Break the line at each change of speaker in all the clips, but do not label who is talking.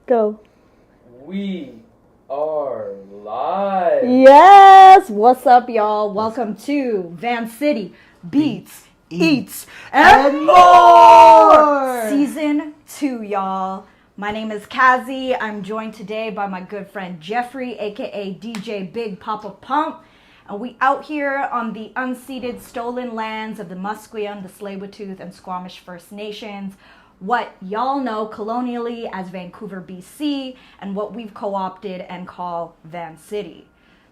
Go.
We are live.
Yes! What's up, y'all? Welcome to Vancity Beats, Eats, and More! Season 2, y'all. My name is Cazi. I'm joined today by my good friend Jeffrey, aka DJ Big Poppa Pump. And we out here on the unceded stolen lands of the Musqueam, the Tsleil-Waututh, and Squamish First Nations. What y'all know colonially as Vancouver, BC, and what we've co-opted and call Vancity.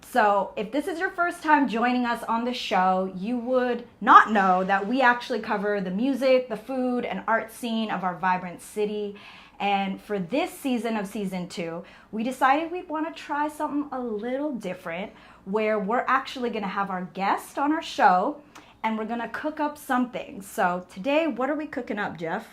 So if this is your first time joining us on the show, you would not know that we actually cover the music, the food, and art scene of our vibrant city. And for this season of season 2, we decided we'd want to try something a little different, where we're actually going to have our guest on our show, and we're going to cook up something. So today, what are we cooking up, Jeff?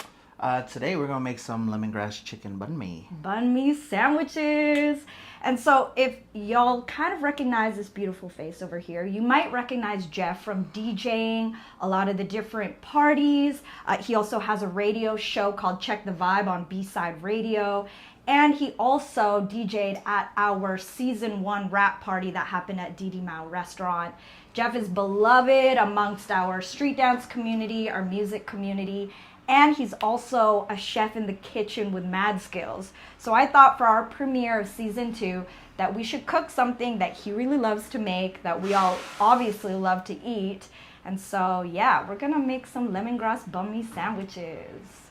Today we're going to make some lemongrass chicken banh mi.
Banh mi sandwiches. And so if y'all kind of recognize this beautiful face over here, you might recognize Jeff from DJing a lot of the different parties. He also has a radio show called Check the Vibe on bside.radio. And he also DJ'd at our season 1 rap party that happened at Didi Mao restaurant. Jeff is beloved amongst our street dance community, our music community, and he's also a chef in the kitchen with mad skills. So I thought for our premiere of season 2 that we should cook something that he really loves to make, that we all obviously love to eat. And so yeah, we're gonna make some lemongrass banh mi sandwiches.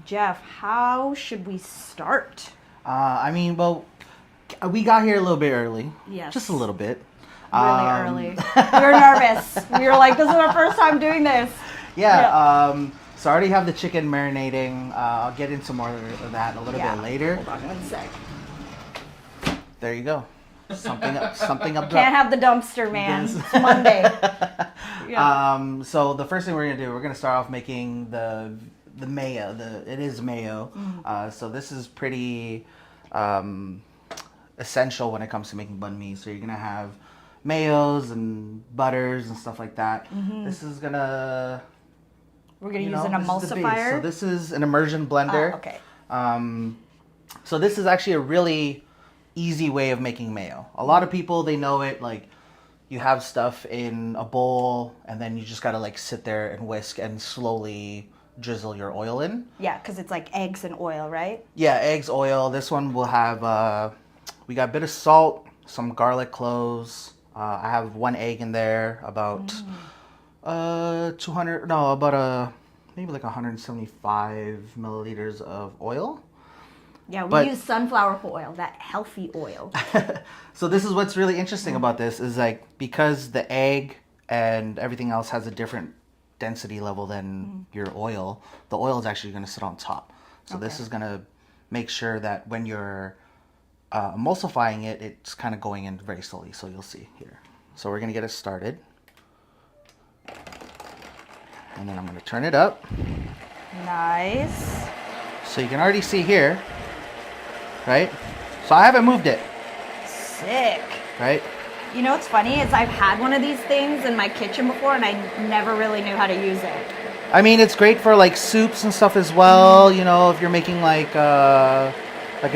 Jeff, how should we start?
We got here a little bit early.
Yes.
Just a little bit.
Really early. We were nervous. We were like, this is our first time doing this.
Yeah. So I already have the chicken marinating. I'll get into more of that a little bit later.
Hold on one sec.
There you go. Something up.
Can't have the dumpster, man. It's Monday. Yeah.
So the first thing we're gonna do, we're gonna start off making the mayo. It is mayo. So this is pretty essential when it comes to making banh mi. So you're gonna have mayos and butters and stuff like that. This is gonna.
We're going to use an emulsifier.
So this is an immersion blender.
Okay.
So this is actually a really easy way of making mayo. A lot of people, they know it, like you have stuff in a bowl and then you just got to like sit there and whisk and slowly drizzle your oil in.
Yeah, because it's like eggs and oil, right?
Yeah, eggs, oil. This one will have, we got a bit of salt, some garlic cloves. I have 1 egg in there, about... maybe like 175 milliliters of oil.
Yeah, we use sunflower oil, that healthy oil.
So this is what's really interesting about this is like, because the egg and everything else has a different density level than your oil, the oil is actually going to sit on top. So this is going to make sure that when you're emulsifying it, it's kind of going in very slowly. So you'll see here. So we're going to get it started. And then I'm going to turn it up.
Nice.
So you can already see here, right? So I haven't moved it.
Sick.
Right?
You know what's funny is I've had one of these things in my kitchen before and I never really knew how to use it.
I mean, it's great for like soups and stuff as well. You know, if you're making like a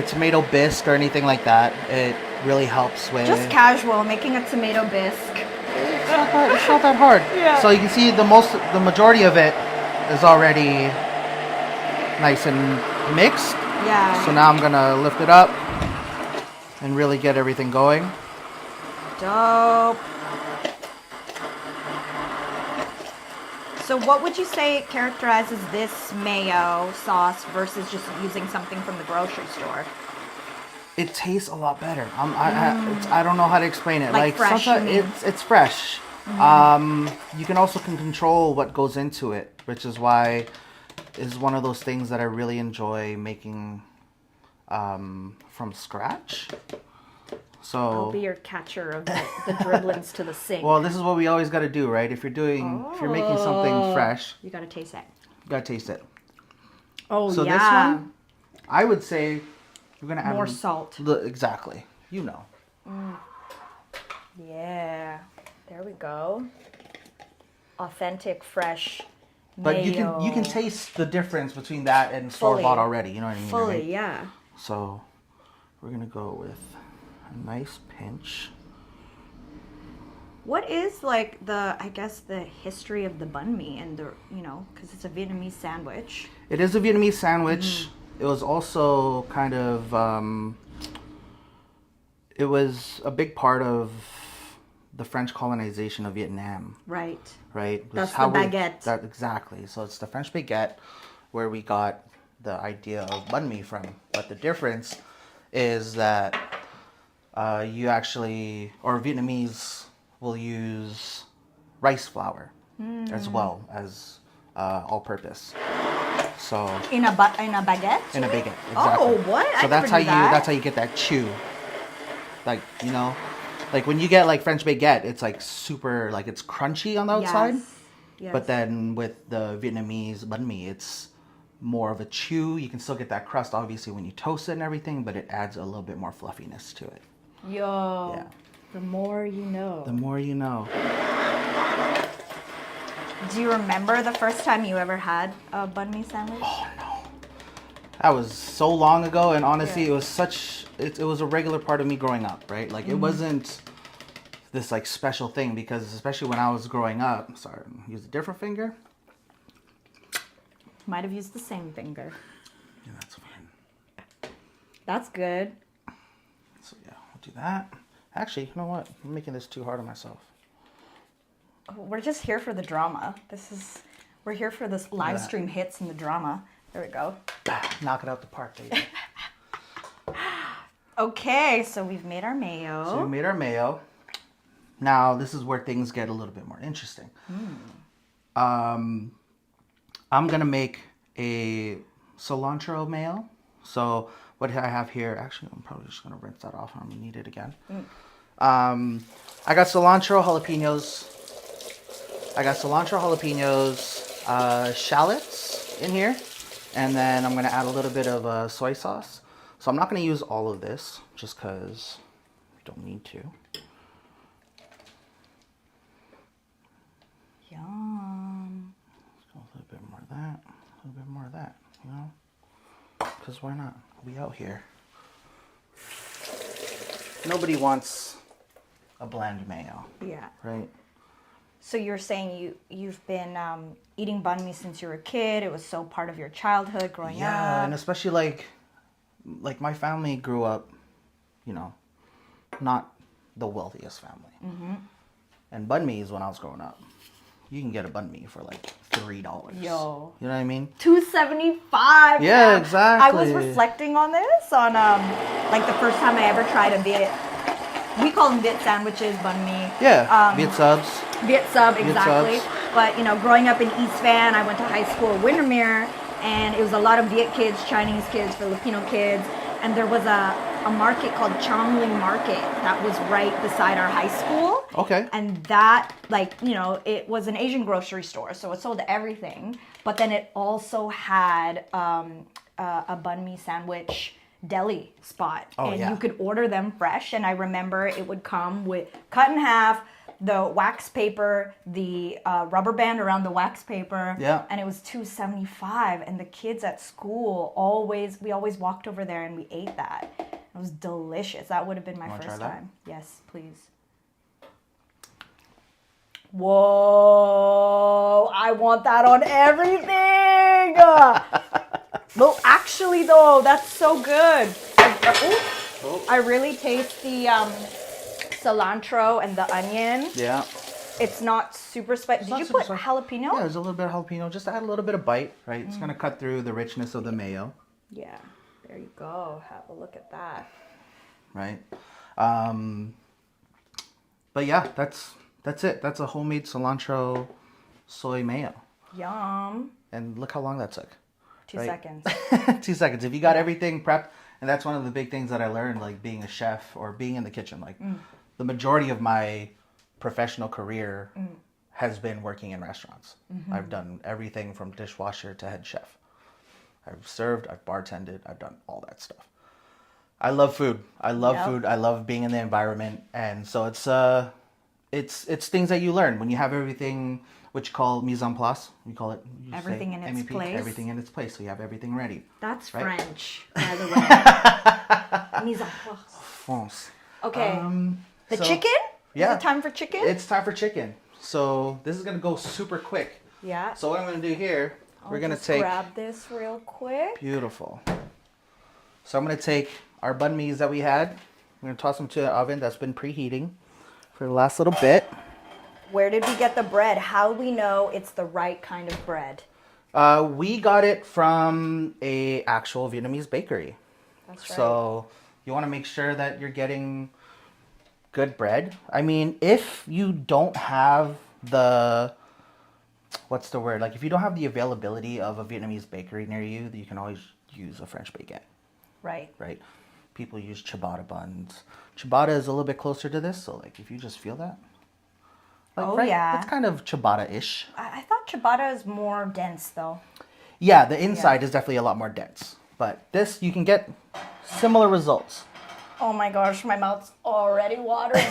tomato bisque or anything like that, it really helps with...
Just casual, making a tomato bisque.
It's not that hard.
Yeah.
So you can see the majority of it is already nice and mixed.
Yeah.
So now I'm gonna lift it up and really get everything going.
Dope. So what would you say characterizes this mayo sauce versus just using something from the grocery store?
It tastes a lot better. I don't know how to explain it.
Like fresh,
sometimes it's fresh. You can also control what goes into it, which is why it's one of those things that I really enjoy making from scratch. So
I'll be your catcher of the dribblings to the sink.
Well, this is what we always got to do, right? If you're making something fresh,
you got to taste it.
You got to taste it.
Oh,
so
yeah.
This one, I would say we're going to add
more salt.
Exactly. You know.
Yeah. There we go. Authentic, fresh
But
mayo.
you can taste the difference between that and store-bought already. You know what I mean?
Fully,
right?
yeah.
So we're gonna go with a nice pinch.
What is like I guess the history of the banh mi and because it's a Vietnamese sandwich.
It is a Vietnamese sandwich. It was also kind of, it was a big part of the French colonization of Vietnam.
Right.
Right?
That's the baguette.
Exactly. So it's the French baguette where we got the idea of banh mi from. But the difference is that you actually, or Vietnamese will use rice flour as well as all-purpose. So
in a baguette.
in a baguette, exactly.
Oh, what?
So
I
that's
never knew that.
that's how you get that chew. Like like when you get like French baguette, it's like super like it's crunchy on the outside.
Yes.
But then with the Vietnamese banh mi, it's more of a chew. You can still get that crust obviously when you toast it and everything, but it adds a little bit more fluffiness to it.
Yo.
Yeah.
The more you know.
The more you know.
Do you remember the first time you ever had a banh mi sandwich?
Oh no. That was so long ago, and honestly,
Yeah.
it was it was a regular part of me growing up, right? Like it wasn't this like special thing because especially when I was growing up, sorry, use a different finger.
Might have used the same finger.
Yeah, that's fine.
That's good.
So yeah, we'll do that. Actually, you know what? I'm making this too hard on myself.
We're just here for the drama. We're here for this live
that.
stream hits and the drama. There we go.
Knock it out the park, baby.
Okay, so we've made our mayo.
So we made our mayo. Now this is where things get a little bit more interesting. I'm gonna make a cilantro mayo. So what I have here, actually, I'm probably just gonna rinse that off. I'm gonna need it again. I got cilantro, jalapenos. Shallots in here, and then I'm gonna add a little bit of soy sauce. So I'm not gonna use all of this, just cause we don't need to.
Yum.
Let's go a little bit more of that, a little bit more of that, Cause why not? We out here. Nobody wants a bland mayo,
Yeah.
right?
So you're saying you've been eating banh mi since you were a kid. It was so part of your childhood growing up.
Yeah, and especially like my family grew up, not the wealthiest family. And banh mi is when I was growing up. You can get a banh mi for like $3.
Yo.
You know what I mean?
$2.75.
Yeah, exactly.
I was reflecting on this on like the first time I ever tried a Viet. We call them Viet sandwiches, banh mi.
Yeah, Viet subs.
Viet sub, exactly.
subs.
But growing up in East Van, I went to high school in Windermere, and it was a lot of Viet kids, Chinese kids, Filipino kids, and there was a market called Chongling Market that was right beside our high school.
Okay.
And that, it was an Asian grocery store, so it sold everything. But then it also had a banh mi sandwich deli spot.
Oh,
and
yeah.
you could order them fresh. And I remember it would come with cut in half, the wax paper, the rubber band around the wax paper.
Yeah.
And it was $2.75. And the kids at school we always walked over there and we ate that. It was delicious. That would have been my
Wanna
first
try that?
time. Yes, please. Whoa, I want that on everything. Well, actually, though, that's so good. I really taste the cilantro and the onion.
Yeah.
It's not super spicy. Did you put jalapeno?
Yeah, there's a little bit of jalapeno, just to add a little bit of bite, right? It's gonna cut through the richness of the mayo,
Yeah, there you go. Have a look at that.
right? But yeah, that's it. That's a homemade cilantro soy mayo.
Yum.
And look how long that took.
2
Right.
seconds.
2 seconds. If you got everything prepped, and that's one of the big things that I learned, like being a chef or being in the kitchen. Like the majority of my professional career has been working in restaurants. I've done everything from dishwasher to head chef. I've served, I've bartended, I've done all that stuff. I love food. I love
Yep.
food. I love being in the environment, and so it's things that you learn when you have everything which you call mise en place. We call it
everything in its place.
Everything in its place. So you have everything ready.
That's
right?
French, by the way. Mise en place.
France.
Okay. Chicken?
Yeah.
Is it time for chicken?
It's time for chicken. So this is gonna go super quick.
Yeah.
So what I'm gonna do here, we're gonna
just
take.
grab this real quick.
Beautiful. So I'm gonna take our banh mi's that we had. We're gonna toss them to the oven that's been preheating for the last little bit.
Where did we get the bread? How do we know it's the right kind of bread?
We got it from a actual Vietnamese bakery.
That's right.
So you want to make sure that you're getting good bread. I mean, if you don't have the, what's the word? Like if you don't have the availability of a Vietnamese bakery near you, you can always use a French baguette.
Right.
Right? People use ciabatta buns. Ciabatta is a little bit closer to this, so like if you just feel that. Like,
Oh,
right?
yeah.
It's kind of ciabatta-ish.
I thought ciabatta is more dense, though.
Yeah, the inside is definitely a lot more dense. But this, you can get similar results.
Oh my gosh, my mouth's already watering.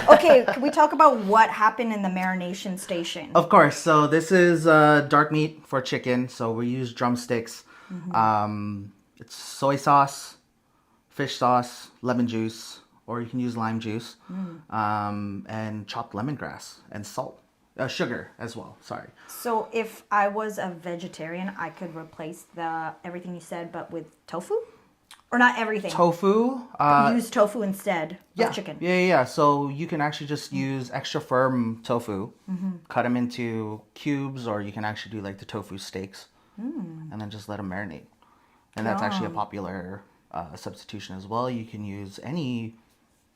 Okay, can we talk about what happened in the marination station?
Of course. So this is dark meat for chicken. So we use drumsticks. It's soy sauce, fish sauce, lemon juice, or you can use lime juice, and chopped lemongrass and salt. Sugar as well, sorry.
So if I was a vegetarian, I could replace everything you said, but with tofu? Or not everything.
Tofu.
Use tofu instead of chicken.
Yeah. So you can actually just use extra firm tofu, cut them into cubes, or you can actually do like the tofu steaks, and then just let them marinate. And that's actually a popular substitution as well. You can use any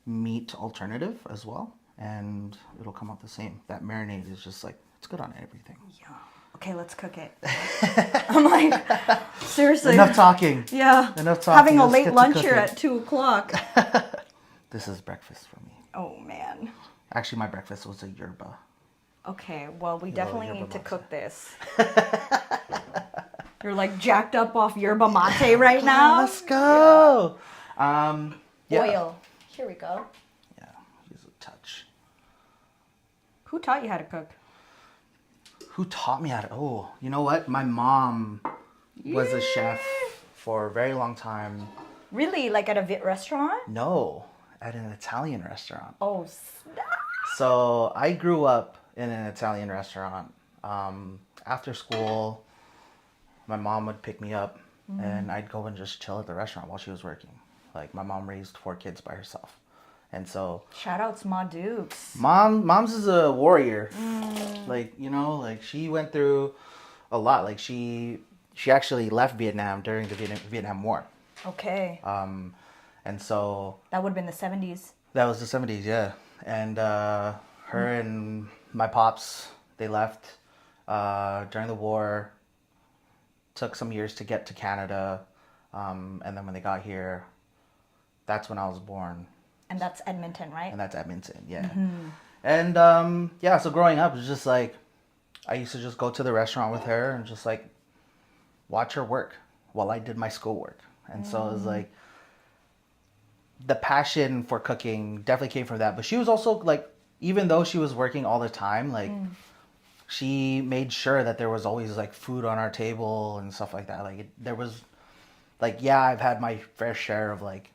meat alternative as well, and it'll come out the same. That marinade is just like, it's good on everything.
Yeah. Okay, let's cook it. I'm like, seriously.
Enough talking.
Yeah.
Enough talking.
Having a
Let's
late
get to
lunch here
cooking.
at 2 o'clock.
This is breakfast for me.
Oh, man.
Actually, my breakfast was a yerba.
Okay, well, we definitely need to
mate.
cook this. You're like jacked up off yerba mate right now.
Let's go. Yeah.
Oil. Here we go.
Yeah, use a touch.
Who taught you how to cook?
Who taught me how to? Oh, you know what? My mom was a chef for a very long time.
Really? Like at a Viet restaurant?
No, at an Italian restaurant.
Oh, snap.
So I grew up in an Italian restaurant. After school, my mom would pick me up and I'd go and just chill at the restaurant while she was working. Like my mom raised 4 kids by herself. And so
Shout out to Ma Dukes.
mom's is a warrior. Like, you know, like she went through a lot. Like she actually left Vietnam during the Vietnam War.
Okay.
And so
That would have been the 70s.
that was the 70s, yeah. And her and my pops, they left during the war. Took some years to get to Canada. And then when they got here, that's when I was born.
And that's Edmonton, right?
And that's Edmonton, yeah. And yeah, so growing up, it was just like, I used to just go to the restaurant with her and just like watch her work while I did my schoolwork. And so it was like, the passion for cooking definitely came from that. But she was also like, even though she was working all the time, like she made sure that there was always like food on our table and stuff like that. Like there was like, yeah, I've had my fair share of like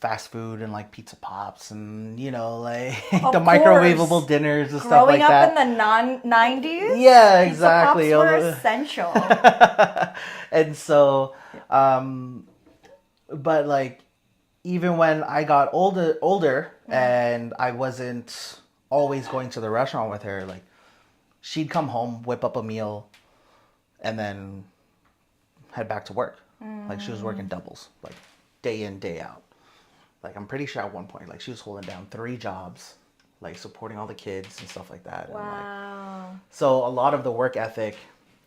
fast food and like pizza pops and, you know, like the microwavable dinners and stuff like that.
Growing up in the 90s?
Yeah, exactly.
Pizza pops were essential.
And so, but like, even when I got older and I wasn't always going to the restaurant with her, like she'd come home, whip up a meal, and then head back to work. Like she was working doubles, like day in, day out. Like I'm pretty sure at one point, like she was holding down 3 jobs, like supporting all the kids and stuff like that.
Wow.
And, like, so a lot of the work ethic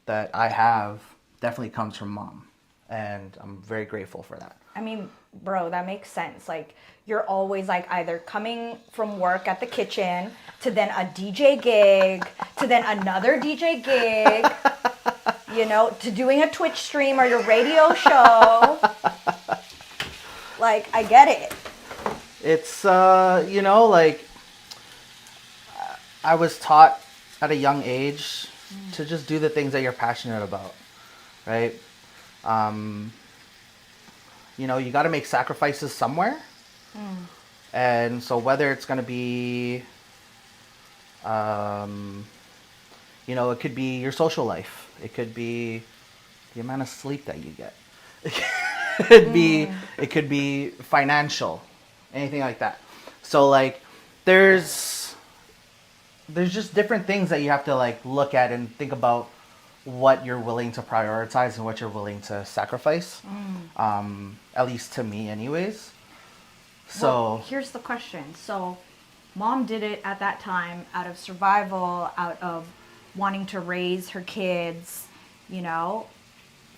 that I have definitely comes from mom. And I'm very grateful for that.
I mean, bro, that makes sense. Like, you're always like either coming from work at the kitchen to then a DJ gig to then another DJ gig, you know, to doing a Twitch stream or your radio show. Like, I get it.
It's, you know, like, I was taught at a young age to just do the things that you're passionate about, right? You know, you got to make sacrifices somewhere. And so whether it's going to be, you know, it could be your social life. It could be the amount of sleep that you get. It could be financial, anything like that. So like there's just different things that you have to like look at and think about what you're willing to prioritize and what you're willing to sacrifice. At least to me anyways. So
well, here's the question. So mom did it at that time out of survival, out of wanting to raise her kids, you know.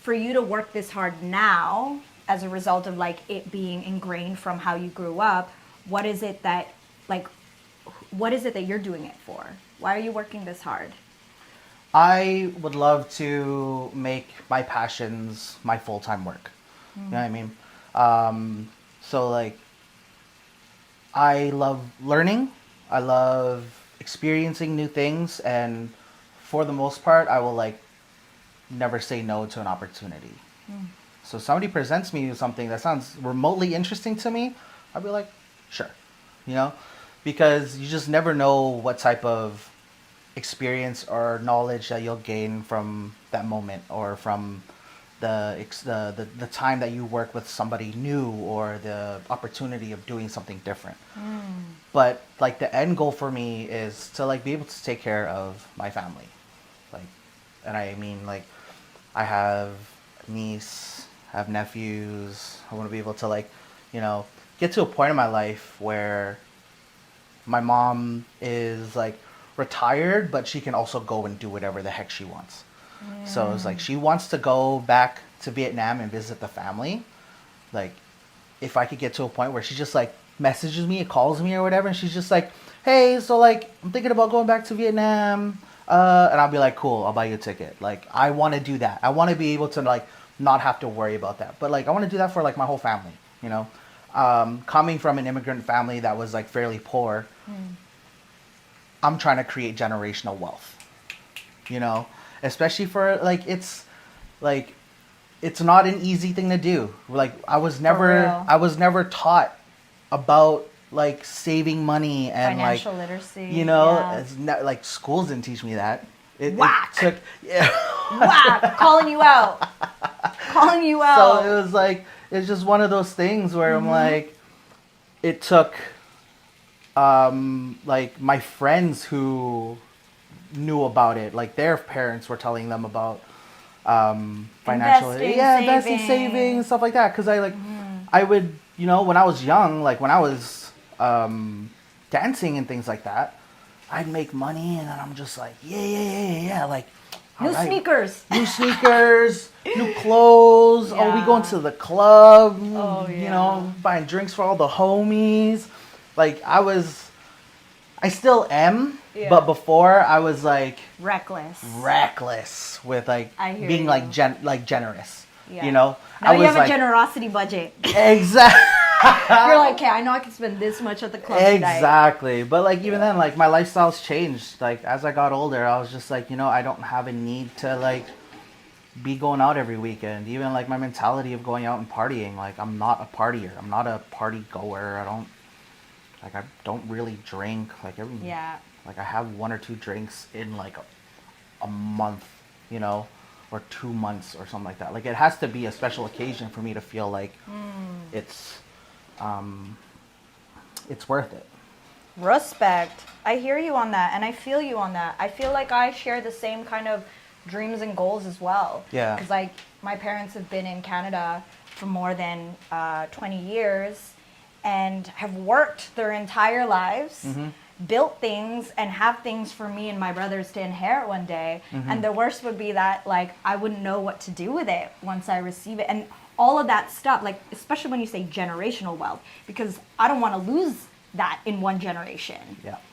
For you to work this hard now as a result of like it being ingrained from how you grew up, what is it that you're doing it for? Why are you working this hard?
I would love to make my passions my full-time work. You know what I mean? So like I love learning. I love experiencing new things, and for the most part I will like never say no to an opportunity. So somebody presents me with something that sounds remotely interesting to me, I'll be like, sure, you know, because you just never know what type of experience or knowledge that you'll gain from that moment, or from the time that you work with somebody new, or the opportunity of doing something different. But like the end goal for me is to like be able to take care of my family, like, and I mean like I have a niece, I have nephews. I want to be able to like, you know, get to a point in my life where my mom is like retired, but she can also go and do whatever the heck she wants. So it's like she wants to go back to Vietnam and visit the family. Like if I could get to a point where she just like messages me, calls me or whatever, and she's just like, hey, so like I'm thinking about going back to Vietnam. And I'll be like, cool, I'll buy you a ticket. Like, I want to do that. I want to be able to, like, not have to worry about that. But, like, I want to do that for, like, my whole family, you know? Coming from an immigrant family that was, like, fairly poor, I'm trying to create generational wealth, you know? Especially for, like, it's not an easy thing to do. Like, I was never taught about like saving money and
financial
like
literacy,
you know,
yeah.
it's not like schools didn't teach me that.
Whack!
It took, yeah.
Whack! Calling you out.
So it was like, it's just one of those things where I'm like, it took like my friends who knew about it, like their parents were telling them about financial, investing, saving, stuff like that. Because I like, I would, you know, when I was young, like when I was dancing and things like that, I'd make money and then I'm just like, yeah, like
new sneakers,
new clothes. Oh, we going to the club, you know, buying drinks for all the homies. Like I still am, but before I was like reckless with like being like generous. You know,
now you have a generosity budget.
Exactly.
You're like, okay, I know I can spend this much at the club tonight.
Exactly. But like even then, like my lifestyle's changed. Like as I got older, I was just like, you know, I don't have a need to like be going out every weekend. Even like my mentality of going out and partying, like I'm not a partier. I'm not a party goer. I don't really drink. Like like I have 1 or 2 drinks in like a month, you know, or 2 months or something like that. Like it has to be a special occasion for me to feel like it's worth it.
Respect. I hear you on that, and I feel you on that. I feel like I share the same kind of dreams and goals as well.
Yeah.
Because like my parents have been in Canada for more than 20 years and have worked their entire lives, built things and have things for me and my brothers to inherit one day. And the worst would be that like I wouldn't know what to do with it once I receive it. And all of that stuff, like especially when you say generational wealth, because I don't want to lose that in one generation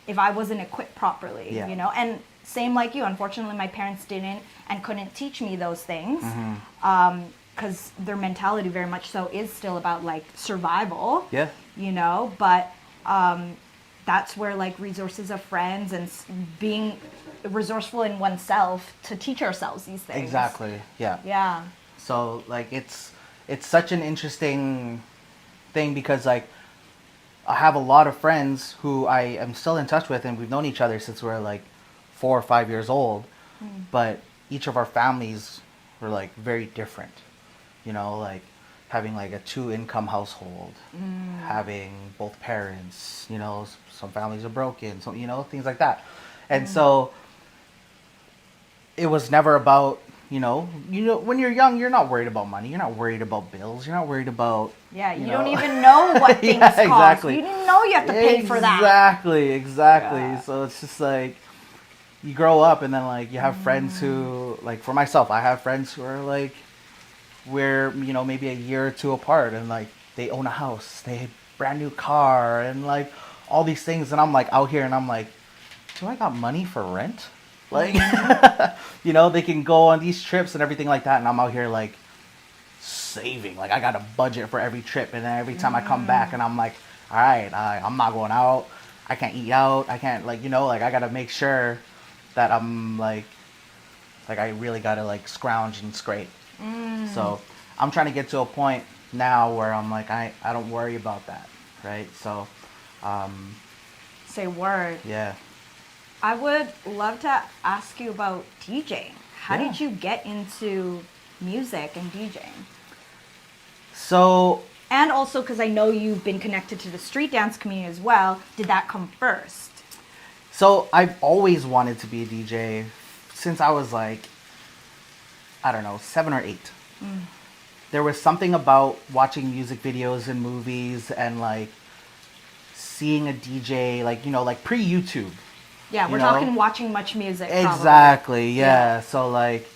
if I wasn't equipped properly, you know. And same like you, unfortunately my parents didn't and couldn't teach me those things because their mentality very much so is still about like survival, you know. But that's where like resources of friends and being resourceful in oneself to teach ourselves these things.
Exactly. Yeah.
Yeah.
So like it's such an interesting thing because like I have a lot of friends who I am still in touch with, and we've known each other since we're like 4 or 5 years old. But each of our families were like very different. You know, like having like a 2-income household, having both parents. You know, some families are broken. So things like that. And so it was never about. You know, when you're young, you're not worried about money. You're not worried about bills. You're not worried about.
Yeah, you don't even know what things cost.
Exactly.
You didn't know you have to pay for that.
Exactly.
Yeah.
So it's just like you grow up, and then like you have friends who, like for myself, I have friends who are like, we're maybe a year or two apart, and like they own a house, they have a brand new car, and like all these things, and I'm like out here, and I'm like, do I got money for rent? Like, they can go on these trips and everything like that. And I'm out here like saving. Like I got a budget for every trip. And then every time I come back and I'm like, all right, I'm not going out. I can't eat out. I can't like I got to make sure that I'm like I really got to like scrounge and scrape. So I'm trying to get to a point now where I'm like, I don't worry about that. Right. So,
Say word.
Yeah.
I would love to ask you about DJing. How did you get into music and DJing?
So...
And also because I know you've been connected to the street dance community as well. Did that come first?
So I've always wanted to be a DJ since I was like, I don't know, 7 or 8. There was something about watching music videos and movies and like seeing a DJ, like, like pre-YouTube.
Yeah, we're talking watching much music.
Exactly, yeah. So like,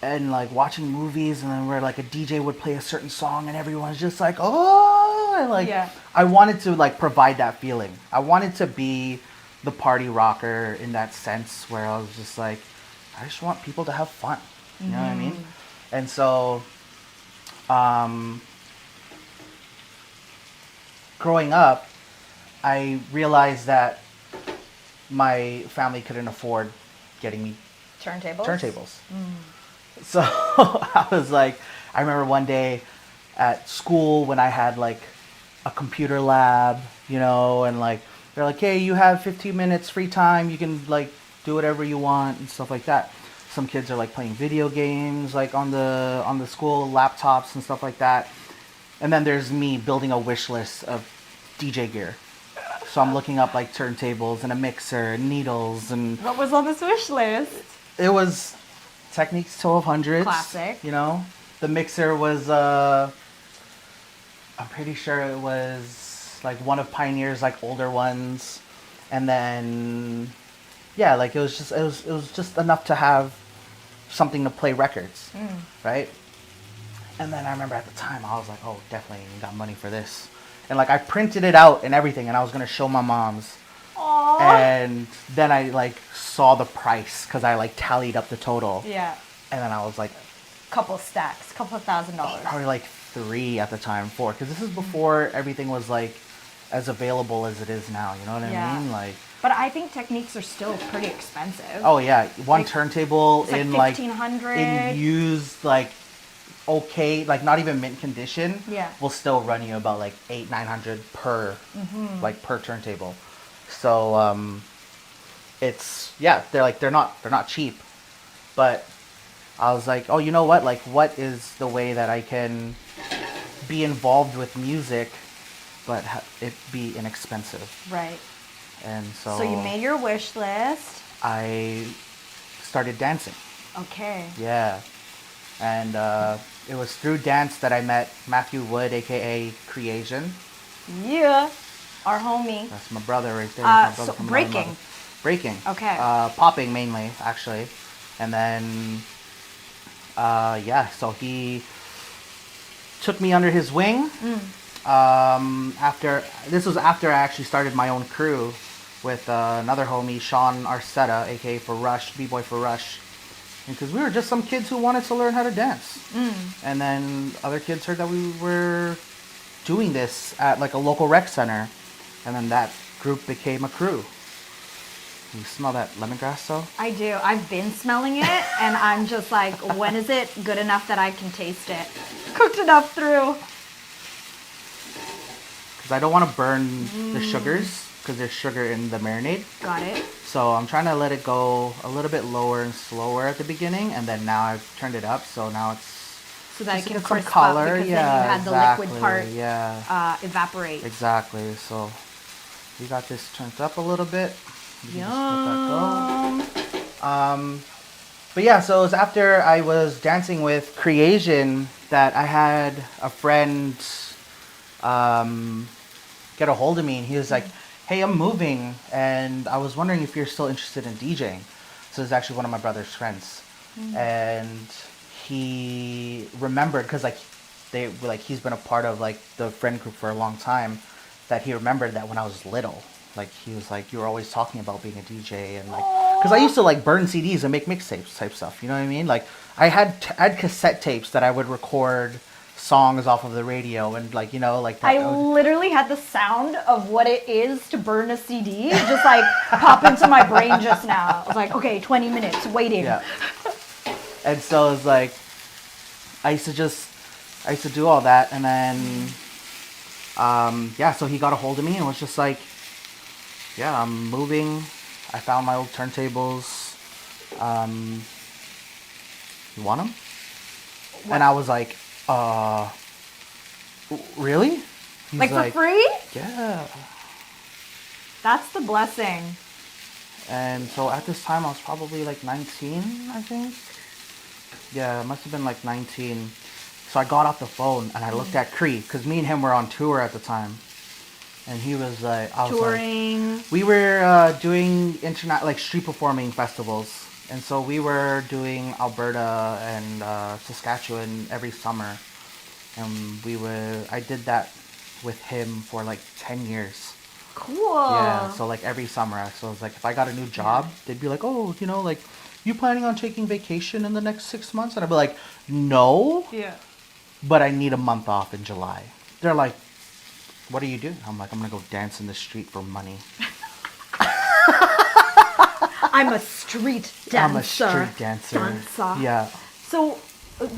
and like watching movies, and then where like a DJ would play a certain song, and everyone's just like, oh, and like, I wanted to like provide that feeling. I wanted to be the party rocker in that sense, where I was just like, I just want people to have fun. You know what I mean? And so, growing up, I realized that my family couldn't afford getting me turntables. So I was like, I remember one day at school when I had like a computer lab, and like they're like, hey, you have 15 minutes free time, you can like do whatever you want and stuff like that. Some kids are like playing video games like on the school laptops and stuff like that. And then there's me building a wish list of DJ gear. So I'm looking up like turntables and a mixer and needles and...
What was on this wish list?
It was Technics 1200s.
Classic.
The mixer was, I'm pretty sure it was like one of Pioneer's like older ones. And then, yeah, like it was just enough to have something to play records, right? And then I remember at the time I was like, oh, definitely got money for this. And like I printed it out and everything, and I was gonna show my mom's.
Aww.
And then I like saw the price because I like tallied up the total.
Yeah.
And then I was like,
couple stacks, couple $1,000.
Probably like 3 at the time, 4, because this is before everything was like as available as it is now. You know what I mean? Like.
But I think Techniques are still pretty expensive.
Oh yeah, one
like,
turntable
like
in
$1,500.
In used like. Okay, like not even mint condition, will still run you about like $800-900 per like per turntable. So it's they're not cheap, but I was like, oh, you know what? Like, what is the way that I can be involved with music, but it be inexpensive?
Right.
And so.
So you made your wish list.
I started dancing.
Okay.
Yeah. And it was through dance that I met Matthew Wood, aka Creation.
Yeah, our homie.
That's my brother right there. My brother
so breaking.
Breaking.
Okay.
Popping mainly, actually. And then, so he took me under his wing. This was after I actually started my own crew with another homie, Sean Arcetta, aka for Rush, B-Boy for Rush. Because we were just some kids who wanted to learn how to dance. And then other kids heard that we were doing this at like a local rec center. And then that group became a crew. You smell that lemongrass though?
I do. I've been smelling it, and I'm just like, when is it good enough that I can taste it? Cooked enough through.
Because I don't want to burn the sugars, because there's sugar in the marinade.
Got it.
So I'm trying to let it go a little bit lower and slower at the beginning, and then now I've turned it up, so now it's
So that it
just
can
get some
crisp
color.
up because
Yeah,
then you had
exactly.
the liquid part
Yeah,
evaporate.
exactly. So we got this turned up a little bit. You can just let
Yum.
that go. But yeah, so it was after I was dancing with Creation that I had a friend get a hold of me, and he was like, hey, I'm moving, and I was wondering if you're still interested in DJing. So it's actually one of my brother's friends. And he remembered, because he's been a part of like the friend group for a long time, that he remembered that when I was little, like he was like, you were always talking about being a DJ, and like, because I used to like burn CDs and make mixtapes type stuff, you know what I mean? Like I had cassette tapes that I would record songs off of the radio, and like, you know, like that.
I literally had the sound of what it is to burn a CD just like pop into my brain just now. I was like, okay, 20 minutes waiting.
Yeah. And so it's like, I used to do all that, and then, so he got a hold of me and was just like, yeah, I'm moving. I found my old turntables. You want them? What? And I was like, really? He's
Like for free?
Yeah.
That's the blessing.
And so at this time I was probably like 19, I think. Yeah, it must have been like 19. So I got off the phone and I looked at Cree, because me and him were on tour at the time. And he was like,
touring.
We were doing like street performing festivals. And so we were doing Alberta and Saskatchewan every summer. And I did that with him for like 10 years.
Cool.
Yeah, so like every summer. So it's like, if I got a new job, they'd be like, oh, you know, like, you planning on taking vacation in the next 6 months? And I'd be like, no.
Yeah.
But I need a month off in July. They're like, what are you doing? I'm like, I'm going to go dance in the street for money.
I'm a street dancer.
I'm a street dancer. Yeah.
So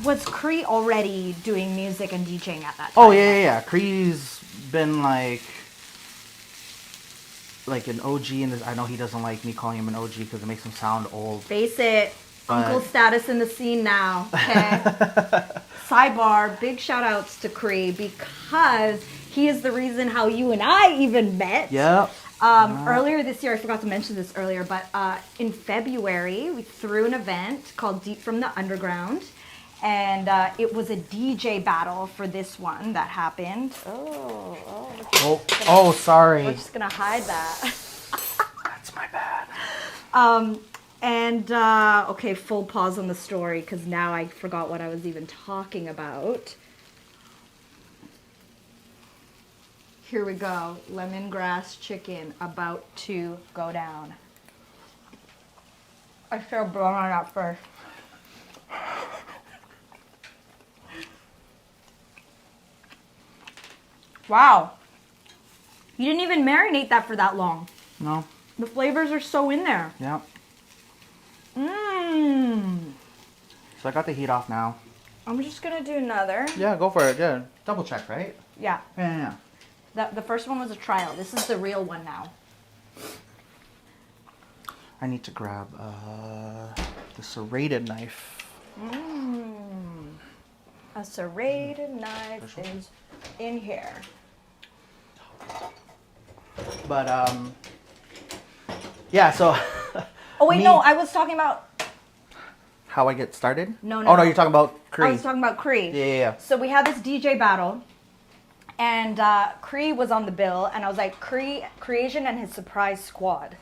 was Cree already doing music and DJing at that time?
Oh, yeah. Cree's been like an OG in this. I know he doesn't like me calling him an OG because it makes him sound old.
Face it. Uncle status in the scene now. Okay. Sidebar, big shout outs to Cree, because he is the reason how you and I even met.
Yeah.
Earlier this year, I forgot to mention this earlier, but in February, we threw an event called Deep from the Underground. And it was a DJ battle for this one that happened.
Oh, sorry.
We're just going to hide that.
That's my bad.
Okay, full pause on the story, because now I forgot what I was even talking about. Here we go. Lemongrass chicken about to go down. I should have blown on that first. Wow. You didn't even marinate that for that long.
No.
The flavors are so in there.
Yeah.
Mmm.
So I got the heat off now.
I'm just going to do another.
Yeah, go for it. Yeah. Double check, right?
Yeah.
Yeah.
The first one was a trial. This is the real one now.
I need to grab the serrated knife.
A serrated knife is in here.
But, yeah, so...
Oh, wait, no, I was talking about...
How I get started?
No.
Oh, no, you're talking about Cree.
I was talking about Cree.
Yeah.
So we had this DJ battle, and Cree was on the bill, and I was like, Creation and his surprise squad.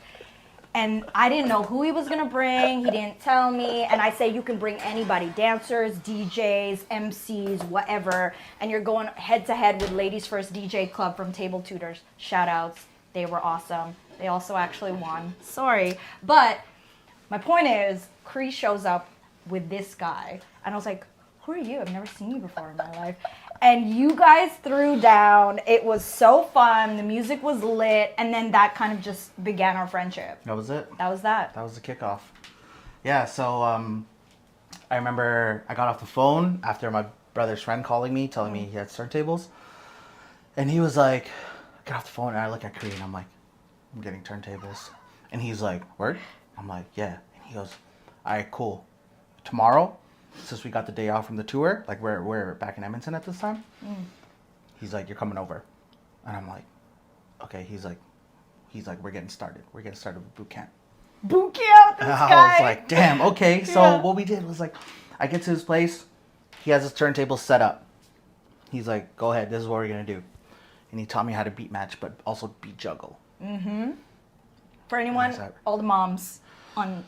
And I didn't know who he was going to bring. He didn't tell me. And I say, you can bring anybody, dancers, DJs, MCs, whatever. And you're going head to head with Ladies First DJ Club from Table Tutors. Shout outs. They were awesome. They also actually won. Sorry. But my point is, Cree shows up with this guy. And I was like, who are you? I've never seen you before in my life. And you guys threw down. It was so fun. The music was lit. And then that kind of just began our friendship.
That was it.
That was that.
That was the kickoff. Yeah, so I remember I got off the phone after my brother's friend calling me, telling me he had turntables. And he was like, get off the phone. And I look at Korean. I'm like, I'm getting turntables. And he's like, word? I'm like, yeah. And he goes, all right, cool. Tomorrow, since we got the day off from the tour, like we're back in Edmonton at this time, he's like, you're coming over. And I'm like, okay. He's like, we're getting started. We're getting started with boot camp.
Boot camp, this
I
guy.
was like, damn, okay. So what we did was like, I get to his place. He has his turntable set up. He's like, go ahead. This is what we're going to do. And he taught me how to beat match, but also beat juggle. Mm-hmm.
For anyone, all the moms on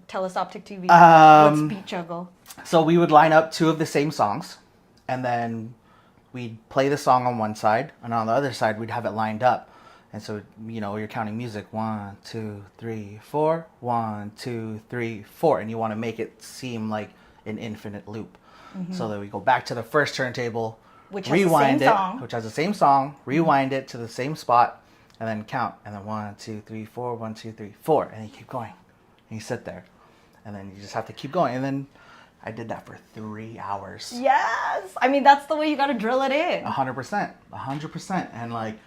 TELUS Optic TV, what's beat juggle?
So we would line up two of the same songs, and then we'd play the song on one side, and on the other side, we'd have it lined up. And so, you're counting music. 1, 2, 3, 4. 1, 2, 3, 4. And you want to make it seem like an infinite loop. Mm-hmm. So that we go back to the first turntable,
which
rewind it, which has the same song, rewind it to the same spot, and then count. And then 1, 2, 3, 4, 1, 2, 3, 4. And then you keep going. And you sit there. And then you just have to keep going. And then I did that for 3 hours.
Yes. I mean, that's the way you got to drill it in.
100%. 100%. And like,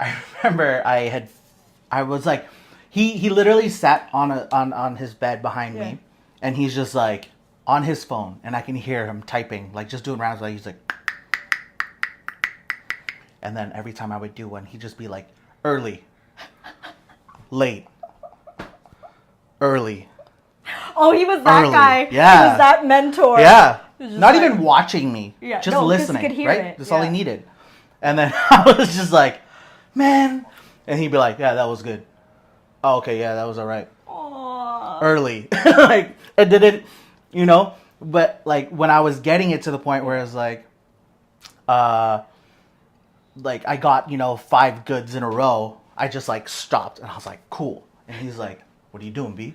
I remember I was like, he literally sat on his bed behind me, and he's just like on his phone, and I can hear him typing, like just doing rounds, like he's like, and then every time I would do one, he'd just be like, early, late, early.
Oh, he was that
early.
guy.
Yeah.
He was that mentor.
Yeah. Not even watching me.
Yeah.
Just listening.
Could hear
right?
it.
That's all he needed. And then I was just like, man. And he'd be like, yeah, that was good. Oh, okay, yeah, that was all right.
Aww.
Early. Like, it didn't, but like when I was getting it to the point where it was like I got, 5 goods in a row, I just like stopped and I was like, cool. And he's like, what are you doing, B?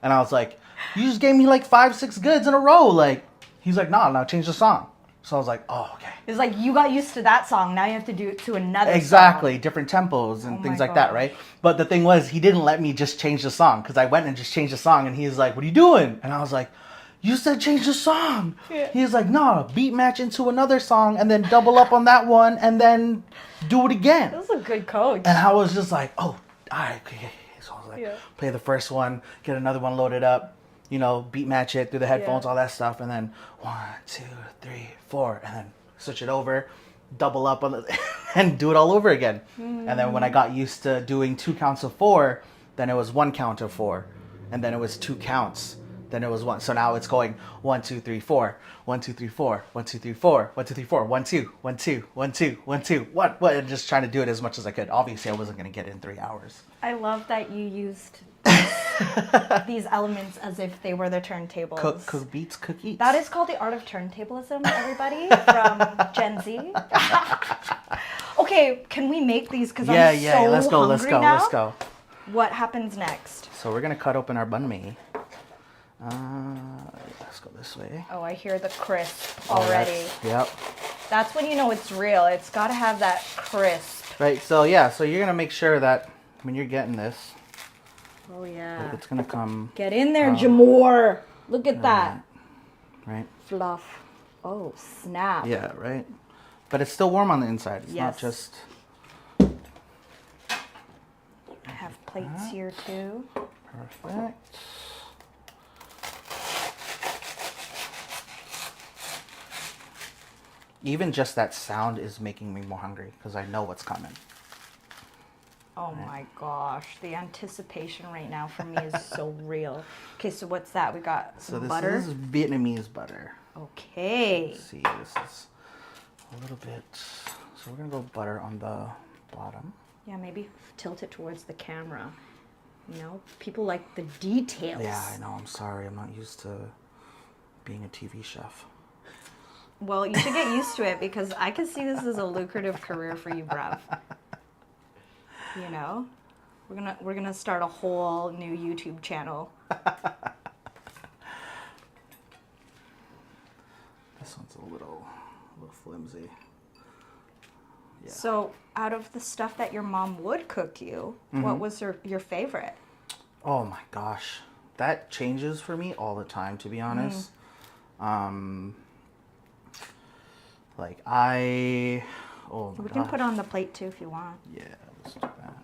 And I was like, you just gave me like 5, 6 goods in a row. Like, he's like, nah, now change the song. So I was like, oh, okay.
It's like you got used to that song. Now you have to do it to another
Exactly.
song.
Different tempos and things like that, right? But the thing was, he didn't let me just change the song because I went and just changed the song. And he was like, what are you doing? And I was like, you said change the song. Yeah. He was like, no, beat match into another song and then double up on that one and then do it again.
This is a good coach.
And I was just like, oh, all right. Okay. So I was like, play the first one, get another one loaded up. Beat match it through the headphones, all that stuff, and then 1, 2, 3, 4, and then switch it over, double up on the, and do it all over again. And then when I got used to doing 2 counts of 4, then it was 1 count of 4, and then it was 2 counts, then it was 1. So now it's going 1, 2, 3, 4, 1, 2, 3, 4, 1, 2, 3, 4, 1, 2, 3, 4, 1, 2, 1, 2, 1, 2, 1, 2, what, and just trying to do it as much as I could. Obviously, I wasn't going to get it in 3 hours.
I love that you used these elements as if they were the turntables.
Cook beats, cook eats.
That is called the art of turntablism, everybody, from Gen Z. Okay, can we make these? Because I'm so
let's go,
hungry now.
Let's go.
What happens next?
So we're going to cut open our Banh Mi. Let's go this way.
Oh, I hear the crisp already.
Yep.
That's when you know it's real. It's got to have that crisp.
Right, so so you're going to make sure that when you're getting this,
oh yeah,
it's going to come.
Get in there, Jamoor. Look at that.
Right.
Fluff. Oh, snap.
Yeah, right. But it's still warm on the inside. It's not just.
I have plates here too.
Perfect. Even just that sound is making me more hungry because I know what's coming.
Oh my gosh, the anticipation right now for me is so real. Okay, so what's that? We got some butter.
This is Vietnamese butter.
Okay.
Let's see, this is a little bit. So we're gonna go butter on the bottom.
Yeah, maybe tilt it towards the camera. People like the details.
Yeah, I know. I'm sorry. I'm not used to being a TV chef.
Well, you should get used to it because I can see this as a lucrative career for you, bruv. We're gonna start a whole new YouTube channel.
This one's a little a little flimsy. Yeah.
So, out of the stuff that your mom would cook you, what was your favorite?
Oh my gosh, that changes for me all the time, to be honest. Like oh my
We
gosh.
can put it on the plate too if you want.
Yeah, let's do that.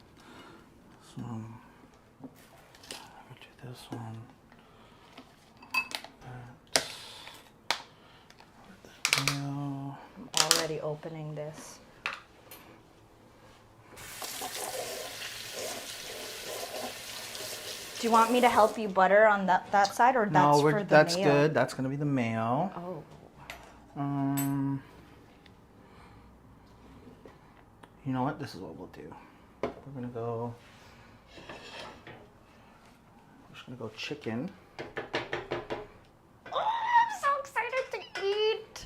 So, let me do this one.
I'm already opening this. Do you want me to help you butter on that side, or that's for the
that's
mayo?
good. That's gonna be the mayo.
Oh.
You know what? This is what we'll do. We're just gonna go chicken.
Oh, I'm so excited to eat.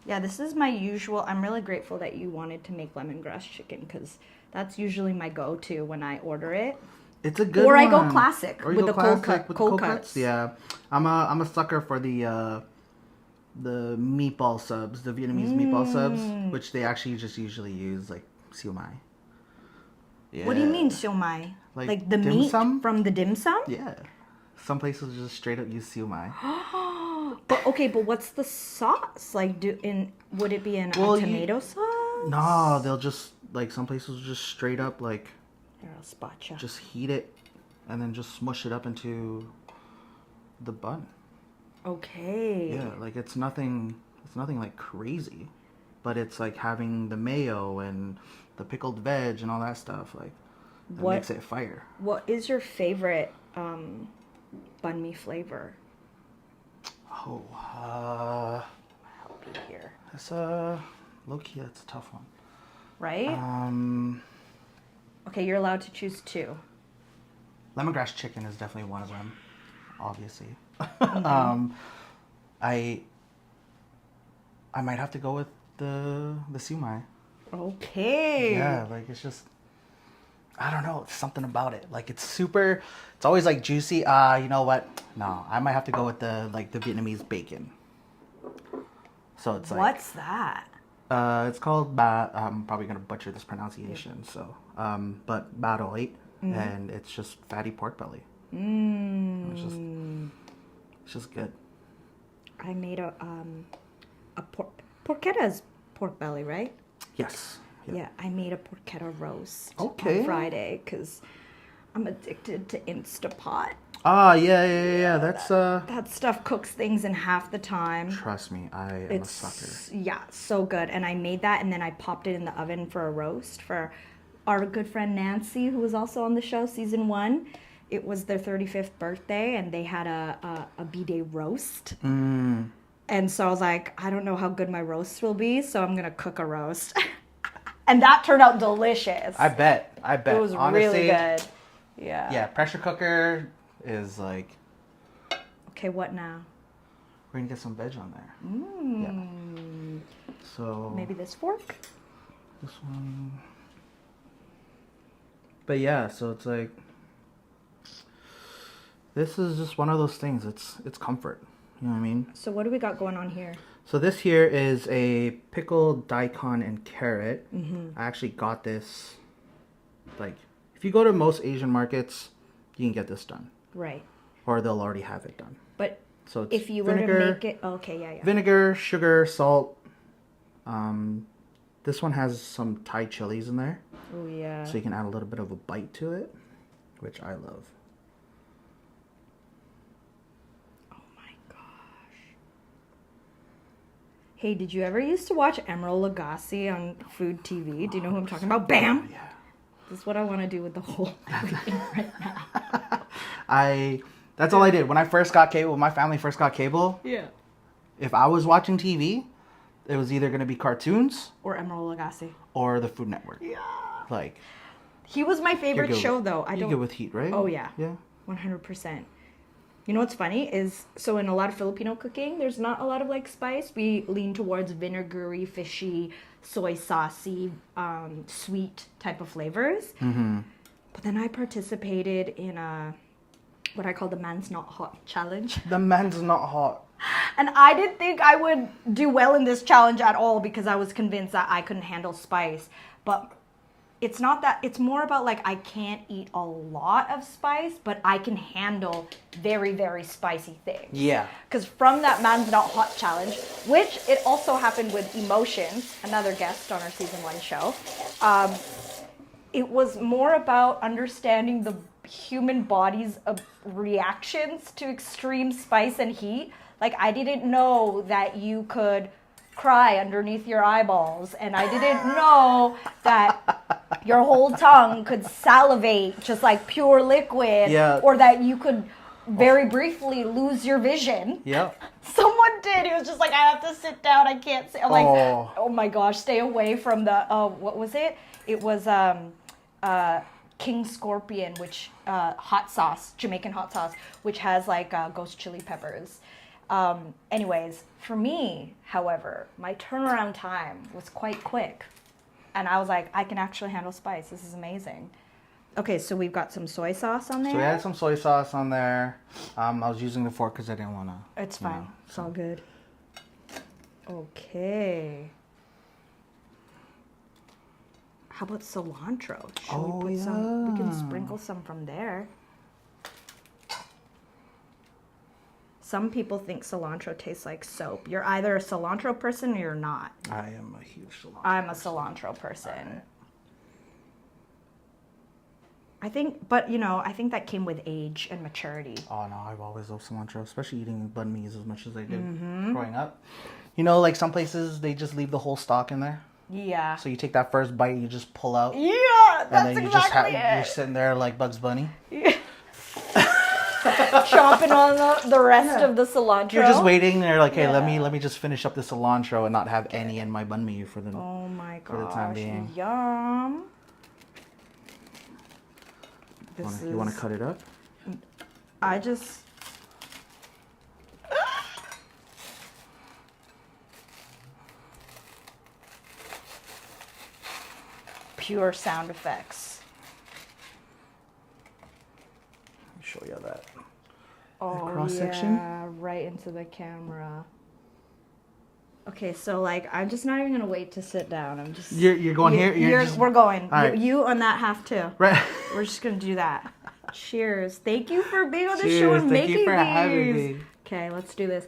Yeah, this is my usual. I'm really grateful that you wanted to make lemongrass chicken because that's usually my go-to when I order it.
It's a good
Or
one.
I go classic
Or you
with
go
the cold
classic with
cold
the
cuts.
Yeah, I'm a sucker for the meatball subs, the Vietnamese meatball subs, which they actually just usually use like siu mai. Yeah.
What do you mean siu mai? Like the
dim
meat
sum?
from the dim sum?
Yeah. Some places just straight up use siu mai.
But what's the sauce? Like, would it be a tomato sauce?
No, they'll just like some places will just straight up like
Here, I'll spot you.
just heat it and then just smush it up into the bun.
Okay.
Yeah, like it's nothing like crazy, but it's like having the mayo and the pickled veg and all that stuff, like that makes it fire.
What is your favorite banh mi flavor?
Oh,
I'll help you here.
that's low key, that's a tough one.
Right? Okay, you're allowed to choose two.
Lemongrass chicken is definitely one of them, obviously. I might have to go with the siu mai.
Okay.
Yeah, like it's just, I don't know, it's something about it. Like it's always like juicy. You know what? No, I might have to go with the Vietnamese bacon. So it's like,
What's that?
it's called ba. I'm probably gonna butcher this pronunciation. So, but ba roi, and it's just fatty pork belly. It's just good.
I made a porchetta's pork belly, right?
Yes.
Yeah, I made a porchetta roast on
Okay.
Friday because I'm addicted to Instapot.
Ah, yeah. That's
That stuff cooks things in half the time.
Trust me, I am a sucker.
Yeah, so good. And I made that and then I popped it in the oven for a roast for our good friend Nancy, who was also on the show, season 1. It was their 35th birthday and they had a B-Day roast. And so I was like, I don't know how good my roast will be, so I'm going to cook a roast. And that turned out delicious.
I bet.
It was
Honestly,
really good. Yeah.
Yeah, pressure cooker is like.
Okay, what now?
We're gonna get some veg on there. Yeah. So
Maybe this fork?
this one. But yeah, so it's like this is just one of those things. It's comfort. You know what I mean?
So what do we got going on here?
So this here is a pickled daikon and carrot. I actually got this. Like, if you go to most Asian markets, you can get this done.
Right.
Or they'll already have it done.
But
So it's
if you were
vinegar,
to make it, okay, yeah.
vinegar, sugar, salt. This one has some Thai chilies in there,
Oh yeah.
so you can add a little bit of a bite to it, which I love.
Oh my gosh. Hey, did you ever used to watch Emerald Lagasse on Food TV? Do you know who I'm talking about? Bam!
Yeah.
This is what I want to do with the whole everything right now.
That's all I did when I first got cable. When my family first got cable,
Yeah.
if I was watching TV, it was either gonna be cartoons
Or Emerald Lagasse.
or the Food Network.
Yeah.
Like,
He was my favorite
good
show, though.
you're good with heat, right?
Oh yeah.
Yeah.
100%. You know what's funny is, so in a lot of Filipino cooking, there's not a lot of like spice. We lean towards vinegary, fishy, soy saucy, sweet type of flavors. But then I participated in a what I call the man's not hot challenge.
The man's not hot.
And I didn't think I would do well in this challenge at all because I was convinced that I couldn't handle spice. But it's not that, it's more about like I can't eat a lot of spice, but I can handle very, very spicy things.
Yeah.
Because from that man's not hot challenge, which it also happened with Emotions, another guest on our season 1 show, it was more about understanding the human body's reactions to extreme spice and heat. Like, I didn't know that you could cry underneath your eyeballs, and I didn't know that your whole tongue could salivate just like pure liquid, or that you could very briefly lose your vision.
Yep.
Someone did. He was just like, I have to sit down. I can't sit. I'm like, oh my gosh, stay away from the, what was it? It was King Scorpion, which hot sauce, Jamaican hot sauce, which has like ghost chili peppers. Anyways, for me, however, my turnaround time was quite quick. And I was like, I can actually handle spice. This is amazing. Okay, so we've got some soy sauce on there.
So we had some soy sauce on there. I was using the fork because I didn't want to.
It's fine. It's all good. Okay. How about cilantro? Should we put some? We can sprinkle some from there. Some people think cilantro tastes like soap. You're either a cilantro person or you're not.
I am a huge cilantro
I'm a cilantro person. Right. I think, but you know, I think that came with age and maturity.
Oh no, I've always loved cilantro, especially eating banh mi as much as I did growing up. You know, like some places, they just leave the whole stalk in there. Yeah. So you take that first bite, you just pull out.
Yeah, that's
and then you
exactly
just you're sitting there like Bugs Bunny.
Yeah. Chomping on the rest of the cilantro.
You're just waiting. They're like, hey, let me just finish up the cilantro and not have any in my banh mi for the for the time being.
Yum.
You want to cut it up?
I just. Pure sound effects.
Let me show you that.
Oh,
cross section.
Yeah, right into the camera. Okay, so like I'm just not even gonna wait to sit down. I'm just.
You're going here.
We're going.
Right.
You on that half too.
Right.
We're just gonna do that. Cheers! Thank you for being on the show and making these.
Thank you for having me.
Okay, let's do this.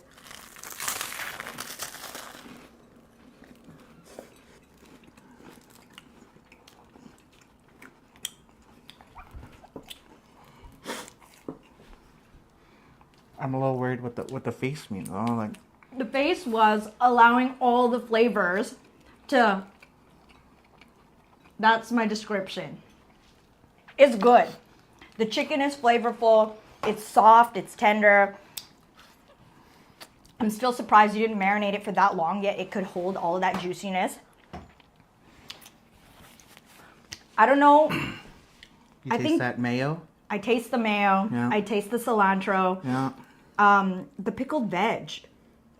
I'm a little worried what the face means. Oh, like
the face was allowing all the flavors to. That's my description. It's good. The chicken is flavorful. It's soft. It's tender. I'm still surprised you didn't marinate it for that long, yet it could hold all of that juiciness. I don't know.
You taste that mayo?
I taste the mayo. Yeah. I taste the cilantro.
Yeah.
The pickled veg.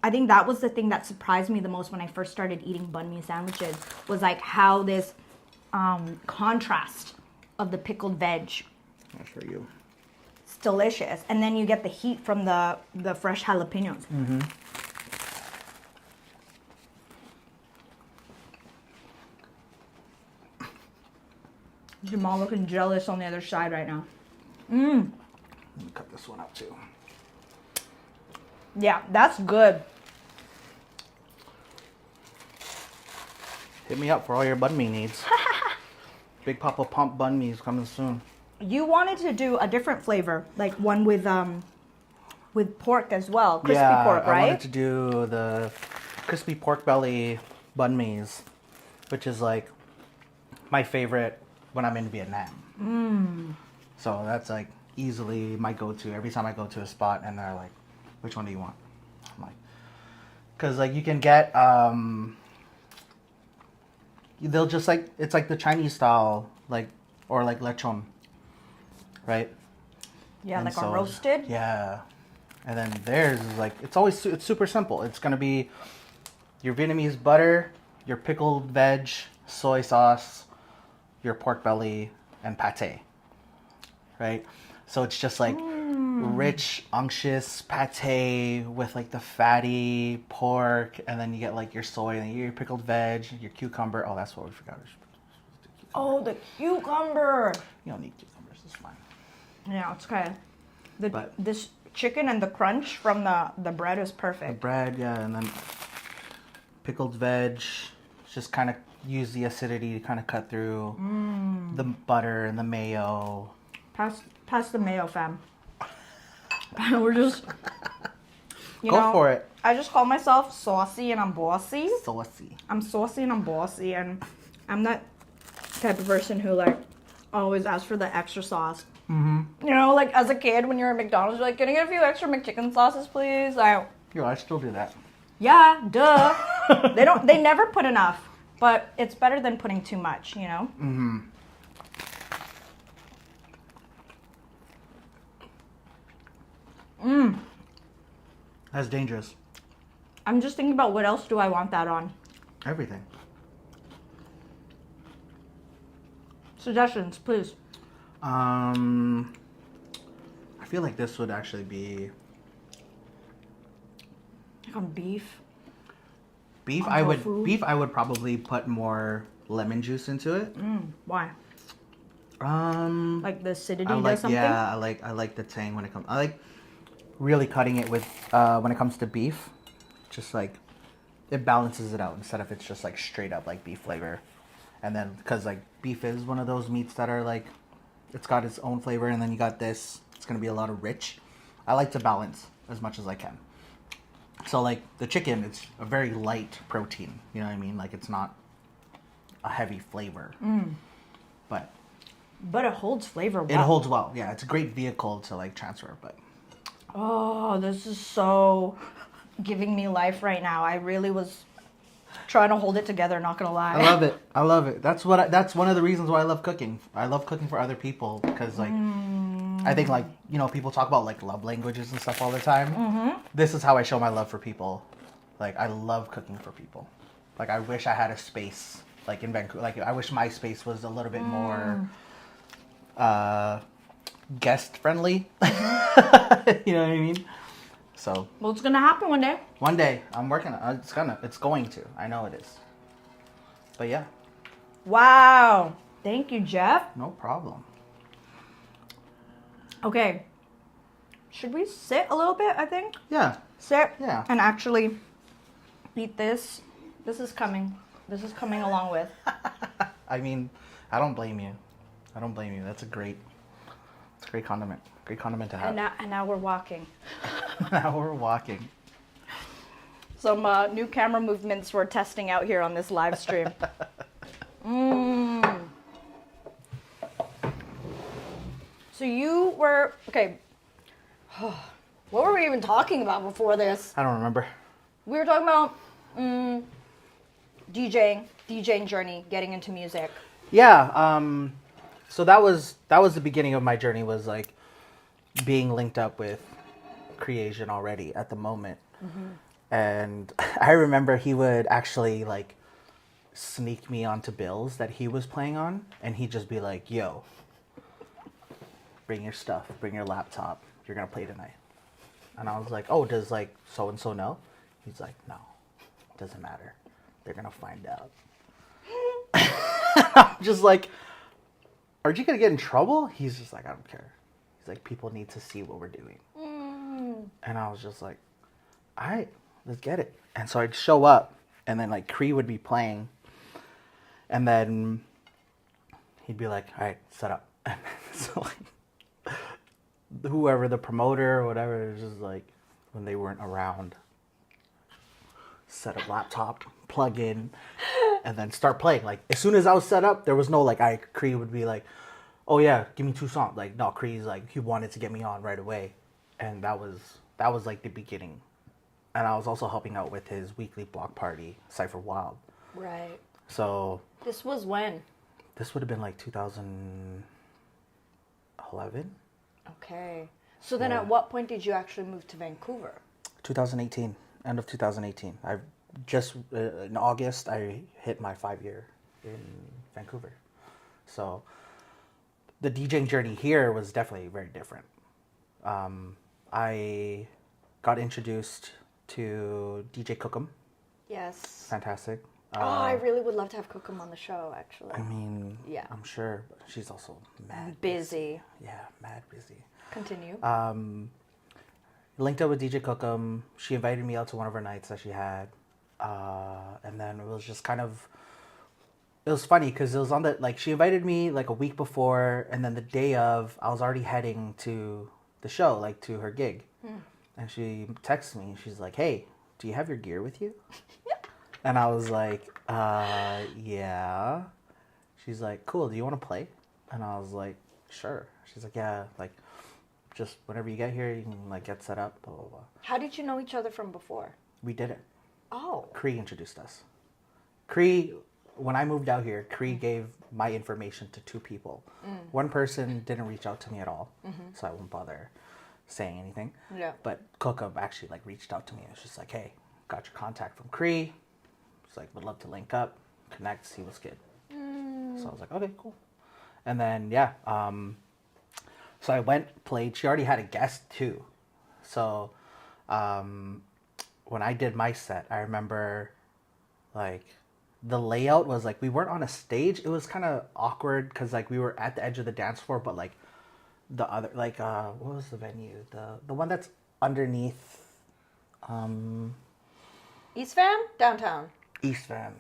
I think that was the thing that surprised me the most when I first started eating banh mi sandwiches, was like how this contrast of the pickled veg.
That's for you.
It's delicious. And then you get the heat from the fresh jalapenos. Mm-hmm. Jamal looking jealous on the other side right now.
Let me cut this one up too.
Yeah, that's good.
Hit me up for all your banh mi needs. Big Poppa Pump banh mi is coming soon.
You wanted to do a different flavor, like one with pork as well, crispy pork, right?
I wanted to do the crispy pork belly banh mi's, which is like my favorite when I'm in Vietnam. So that's like easily my go-to every time I go to a spot, and they're like, which one do you want? I'm like, because like you can get they'll just like, it's like the Chinese style, like, or like lechon, right?
Yeah, and like a roasted.
Yeah, and then theirs is like, it's super simple. It's gonna be your Vietnamese butter, your pickled veg, soy sauce, your pork belly, and pate, right? So it's just like rich, unctuous pate with like the fatty pork, and then you get like your soy, and your pickled veg, your cucumber. Oh, that's what we forgot.
Oh, the cucumber.
You don't need cucumbers. It's fine.
Yeah, it's okay.
But
This chicken and the crunch from the bread is
the
perfect.
bread, yeah, and then pickled veg. Just kind of use the acidity to kind of cut through the butter and the mayo.
Pass the mayo, fam. We're just,
Go for it.
I just call myself saucy and I'm bossy.
Saucy.
I'm saucy and I'm bossy, and I'm that type of person who like always asks for the extra sauce. Mm-hmm. You know, like as a kid when you're at McDonald's, you're like, can I get a few extra McChicken sauces, please?
Yo, I still do that.
Yeah, duh. They never put enough, but it's better than putting too much, you know?
Mm-hmm. That's dangerous.
I'm just thinking about what else do I want that on.
Everything.
Suggestions, please.
I feel like this would actually be
Like on beef.
beef.
On
I
tofu?
would probably put more lemon juice into it.
Why?
Like
Like the acidity
I like
does something?
I like the tang when it comes. I like really cutting it with when it comes to beef. Just like it balances it out instead of it's just like straight up like beef flavor. And then because like beef is one of those meats that are like it's got its own flavor, and then you got this. It's gonna be a lot of rich. I like to balance as much as I can. So like the chicken, it's a very light protein. You know what I mean? Like it's not a heavy flavor, but
But it holds flavor well.
it holds well. Yeah, it's a great vehicle to like transfer. But
Oh, this is so giving me life right now. I really was trying to hold it together, not gonna lie.
I love it. I love it. That's that's one of the reasons why I love cooking. I love cooking for other people because like I think like people talk about like love languages and stuff all the time. This is how I show my love for people. Like I love cooking for people. Like I wish I had a space like in Vancouver. Like I wish my space was a little bit more guest friendly. You know what I mean? So
Well, it's gonna happen one day.
one day I'm working on it. It's going to. I know it is. But yeah,
Wow. Thank you, Jeff.
no problem.
Okay. Should we sit a little bit, I think?
Yeah.
Sit.
Yeah.
And actually eat this. This is coming. This is coming along with.
I mean, I don't blame you. I don't blame you. That's a great condiment. Great condiment to have.
And now we're walking.
Now we're walking.
Some new camera movements we're testing out here on this live stream. So you were, okay. What were we even talking about before this?
I don't remember.
We were talking about DJing journey, getting into music.
Yeah. So that was the beginning of my journey. Was like being linked up with Creation already at the moment. And I remember he would actually like sneak me onto bills that he was playing on, and he'd just be like, yo, bring your stuff, bring your laptop, you're gonna play tonight. And I was like, oh, does like so and so know? He's like, no, doesn't matter, they're gonna find out. I'm just like, aren't you gonna get in trouble? He's just like, I don't care. He's like, people need to see what we're doing. And I was just like, all right, let's get it. And so I'd show up, and then like Cree would be playing, and then he'd be like, all right, set up. And so like whoever the promoter or whatever, it was just like when they weren't around, set up laptop, plug in, and then start playing. Like as soon as I was set up, there was no like Cree would be like, oh yeah, give me 2 songs. Like no, Cree's like he wanted to get me on right away, and that was like the beginning. And I was also helping out with his weekly block party, Cypher Wild.
Right.
So
This was when?
this would have been like 2011,
Okay. So then at what point did you actually move to Vancouver?
2018, end of 2018. I just in August I hit my 5-year in Vancouver. So the DJing journey here was definitely very different. I got introduced to DJ Cookham.
Yes.
Fantastic.
I really would love to have Cookham on the show, actually.
I mean,
Yeah.
I'm sure, but she's also mad
Busy.
Yeah, mad busy.
Continue.
Linked up with DJ Cookham. She invited me out to one of her nights that she had. And then it was just kind of, it was funny because it was on the, like, she invited me like a week before, and then the day of, I was already heading to the show, like to her gig. And she texts me, she's like, hey, do you have your gear with you? And I was like, yeah. She's like, cool, do you want to play? And I was like, sure. She's like, yeah, like, just whenever you get here, you can like get set up, blah, blah, blah.
How did you know each other from before?
We did it.
Oh.
Cree introduced us. Cree, when I moved out here, Cree gave my information to two people. One person didn't reach out to me at all, so I won't bother saying anything.
Yeah.
But Cookham actually like reached out to me. It was just like, hey, got your contact from Cree. It's like, would love to link up, connect, see what's good. So I was like, okay, cool. And then, yeah, so I went, played. She already had a guest too. So when I did my set, I remember like the layout was like, we weren't on a stage. It was kind of awkward because like we were at the edge of the dance floor, but like the other, like, what was the venue? The one that's underneath
East Van? Downtown?
East Van.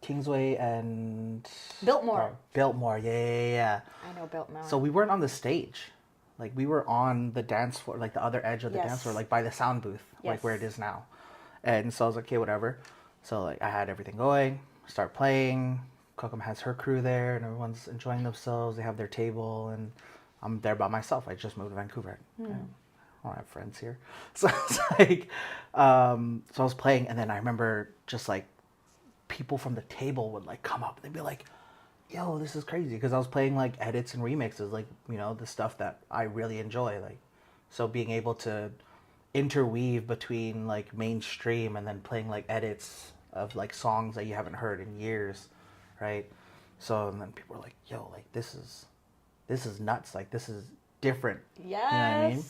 Kingsway and
Biltmore.
Biltmore, yeah.
I know Biltmore.
So we weren't on the stage. Like we were on the dance floor, like the other edge of the
Yes.
dance floor, like by the sound booth, like where it is now. And so I was like, okay, whatever. So like I had everything going, start playing. Cookham has her crew there and everyone's enjoying themselves. They have their table and I'm there by myself. I just moved to Vancouver. I don't have friends here. So it's like, so I was playing and then I remember just like people from the table would like come up. They'd be like, yo, this is crazy. Because I was playing like edits and remixes, like, you know, the stuff that I really enjoy. Like, so being able to interweave between like mainstream and then playing like edits of like songs that you haven't heard in years, right? So and then people were like, yo, like this is nuts. Like this is different.
Yes.
You know what I mean?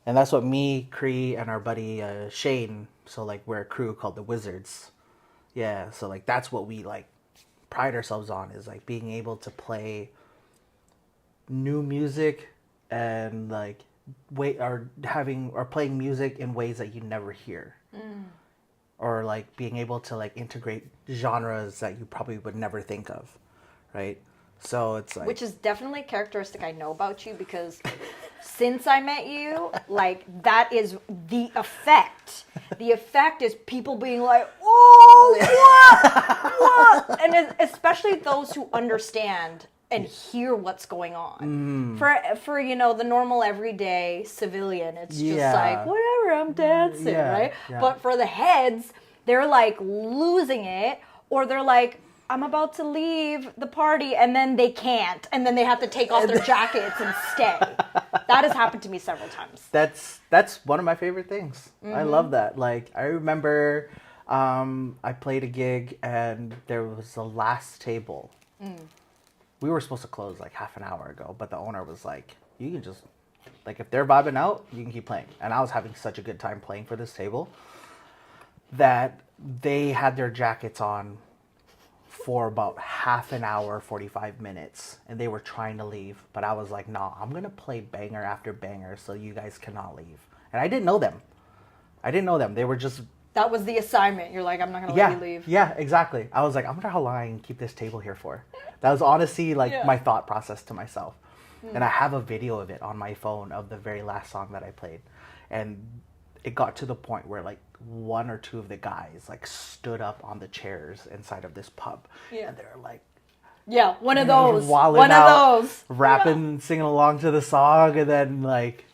And that's what me, Cree, and our buddy Shane, so like we're a crew called the Wizards. Yeah, so like that's what we like pride ourselves on, is like being able to play new music and like playing music in ways that you never hear. Or like being able to like integrate genres that you probably would never think of, right? So it's like,
which is definitely a characteristic I know about you, because since I met you, like that is the effect. The effect is people being like, "Oh, what?" And especially those who understand and hear what's going on. For you know, the normal everyday civilian, it's just like, whatever, I'm dancing, right?
Yeah.
But for the heads, they're like losing it, or they're like, I'm about to leave the party, and then they can't, and then they have to take off their jackets and stay. That has happened to me several times.
That's one of my favorite things. I love that. Like I remember I played a gig and there was the last table. We were supposed to close like half an hour ago, but the owner was like, you can just, like, if they're vibing out, you can keep playing. And I was having such a good time playing for this table that they had their jackets on for about half an hour, 45 minutes, and they were trying to leave. But I was like, nah, I'm going to play banger after banger so you guys cannot leave. And I didn't know them. They were just...
That was the assignment. You're like, I'm not going to let you leave.
Yeah, exactly. I was like, I wonder how long I can keep this table here for. That was honestly like my thought process to myself. And I have a video of it on my phone of the very last song that I played. And it got to the point where like one or two of the guys like stood up on the chairs inside of this pub.
Yeah.
And they're like,
one of those.
One of those. Rapping, singing along to the song. And then like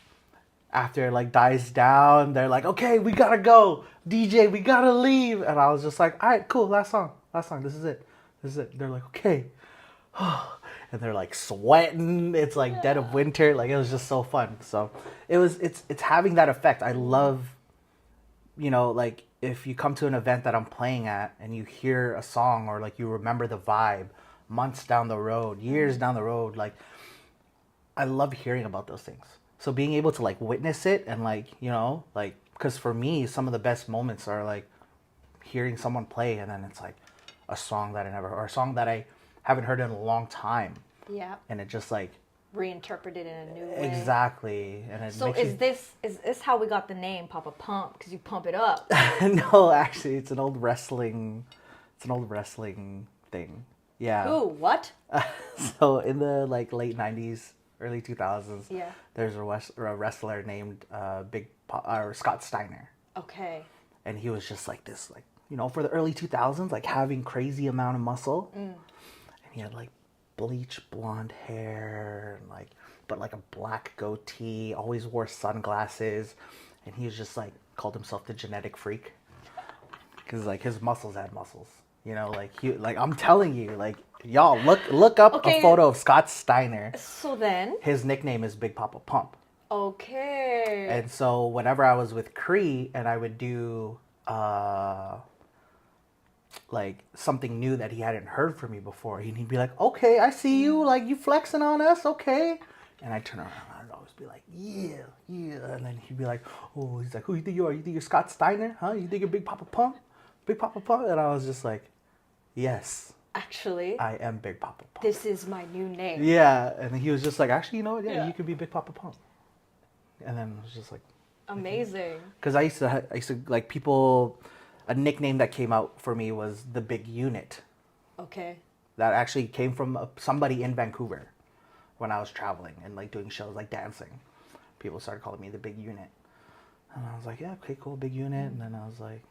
after it like dies down, they're like, okay, we gotta go. DJ, we gotta leave. And I was just like, all right, cool, last song. This is it. They're like, okay. And they're like sweating. It's like dead of winter. Like it was just so fun. So it's having that effect. I love, you know, like if you come to an event that I'm playing at and you hear a song or like you remember the vibe months down the road, years down the road, like I love hearing about those things. So being able to like witness it and like, you know, like, because for me, some of the best moments are like hearing someone play and then it's like a song that I never, or a song that I haven't heard in a long time.
Yeah.
And it just like
Reinterpreted in a new way.
exactly. And it
So
makes
is this how we got the name Papa Pump? Because you pump it up.
No, actually, it's an old wrestling thing. Yeah.
Ooh, what?
So in the like late 90s, early 2000s,
Yeah.
there's a wrestler named Scott Steiner.
Okay.
And he was just like this, like, you know, for the early 2000s, like having crazy amount of muscle. And he had like bleach blonde hair and like, but like a black goatee, always wore sunglasses. And he was just like, called himself the genetic freak. Because like his muscles had muscles. You know, like he, like I'm telling you, like y'all look up a photo of Scott Steiner.
So then,
His nickname is Big Poppa Pump.
okay.
And so whenever I was with Cree and I would do like something new that he hadn't heard from me before, he'd be like, "Okay, I see you, like you flexing on us, okay." And I turn around and I'd always be like, "Yeah, yeah." And then he'd be like, "Oh," he's like, "Who you think you are? You think you're Scott Steiner? Huh? You think you're Big Poppa Pump? Big Poppa Pump?" And I was just like, "Yes,
Actually,
I am Big Poppa Pump."
this is my new name.
Yeah, and he was just like, "Actually, you know what? Yeah,
Yeah.
you could be Big Poppa Pump." And then it was just like,
Amazing.
because I used to like people, a nickname that came out for me was the Big Unit.
Okay.
That actually came from somebody in Vancouver when I was traveling and like doing shows like dancing. People started calling me the Big Unit. And I was like, yeah, okay, cool, Big Unit. And then I was like,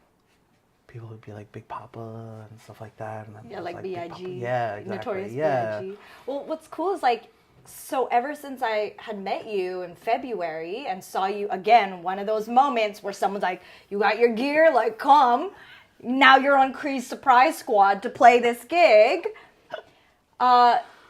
people would be like Big Papa and stuff like that. And then
Yeah,
I was
like
Big
B.I.G.
Papa. Yeah, exactly.
Notorious
Yeah.
B.I.G. Well, what's cool is like, so ever since I had met you in February and saw you again, one of those moments where someone's like, you got your gear, like, come. Now you're on Cree's Surprise Squad to play this gig.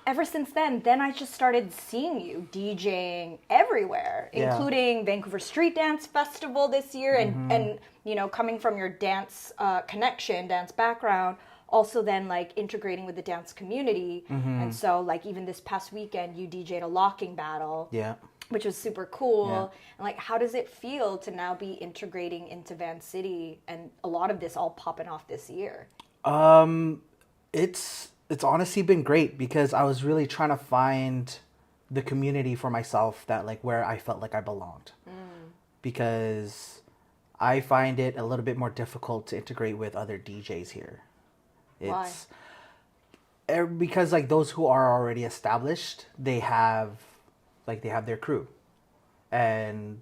Ever since then I just started seeing you DJing everywhere,
Yeah.
including Vancouver Street Dance Festival this year, and you know, coming from your dance connection, dance background, also then like integrating with the dance community, and so like even this past weekend you DJ'd a locking battle,
Yeah.
which was super cool.
Yeah.
And like, how does it feel to now be integrating into Vancity and a lot of this all popping off this year?
It's honestly been great because I was really trying to find the community for myself that like where I felt like I belonged. Because I find it a little bit more difficult to integrate with other DJs here.
Why?
Because like those who are already established, they have their crew. And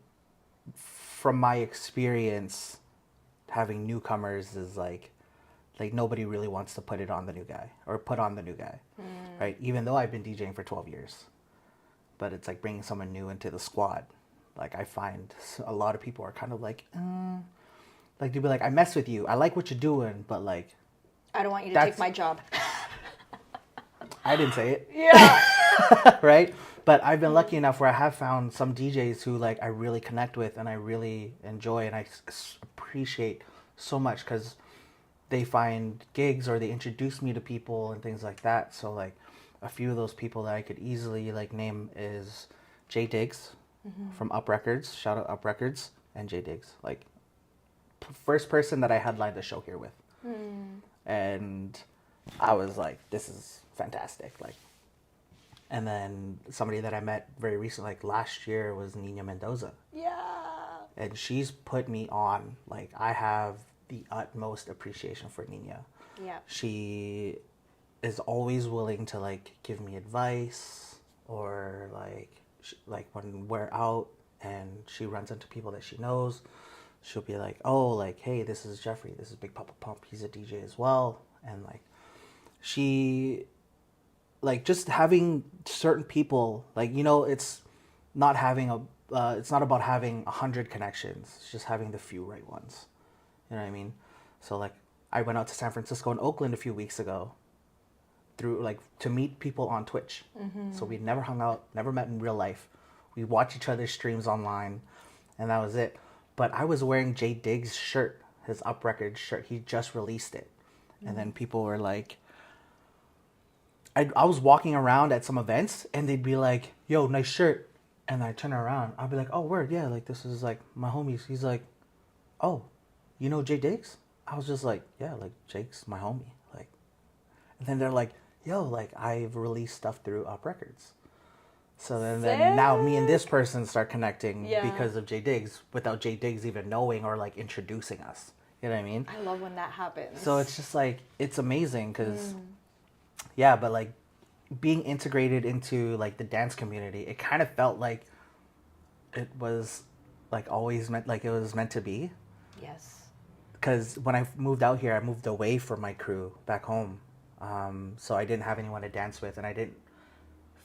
from my experience, having newcomers is like nobody really wants to put on the new guy, right? Even though I've been DJing for 12 years, but it's like bringing someone new into the squad. Like I find a lot of people are kind of like, like they'll be like, I mess with you, I like what you're doing, but like,
I don't want you to take my job.
I didn't say it.
Yeah.
Right? But I've been lucky enough where I have found some DJs who like I really connect with and I really enjoy and I appreciate so much because they find gigs or they introduce me to people and things like that. So like a few of those people that I could easily like name is Jay Diggs from Up Records. Shout out Up Records and Jay Diggs. Like first person that I headlined the show here with. And I was like, this is fantastic. Like, and then somebody that I met very recently, like last year, was Nina Mendoza.
Yeah.
And she's put me on. Like, I have the utmost appreciation for Nina.
Yeah.
She is always willing to like give me advice or like when we're out and she runs into people that she knows, she'll be like, oh, like, hey, this is Jeffrey, this is Big Poppa Pump, he's a DJ as well. And like she like just having certain people, like, you know, it's not about having 100 connections, it's just having the few right ones. You know what I mean? So like I went out to San Francisco and Oakland a few weeks ago through like to meet people on Twitch. So we'd never hung out, never met in real life. We watched each other's streams online and that was it. But I was wearing Jay Diggs' shirt, his Up Records shirt. He just released it. And then people were like, I was walking around at some events and they'd be like, yo, nice shirt. And I turn around, I'll be like, oh, word, yeah, like, this is, like, my homies. He's like, oh, you know Jay Diggs? I was just like, yeah, like, Jake's my homie. Like, and then they're like, yo, like, I've released stuff through Up Records. So then now me and this person start connecting because of Jay Diggs without Jay Diggs even knowing or, like, introducing us. You know what I mean?
I love when that happens.
So it's just, like, it's amazing because, yeah, but, like, being integrated into, like, the dance community, it kind of felt like it was, like, always meant, like, it was meant to be.
Yes.
Because when I moved out here, I moved away from my crew back home. So I didn't have anyone to dance with, and I didn't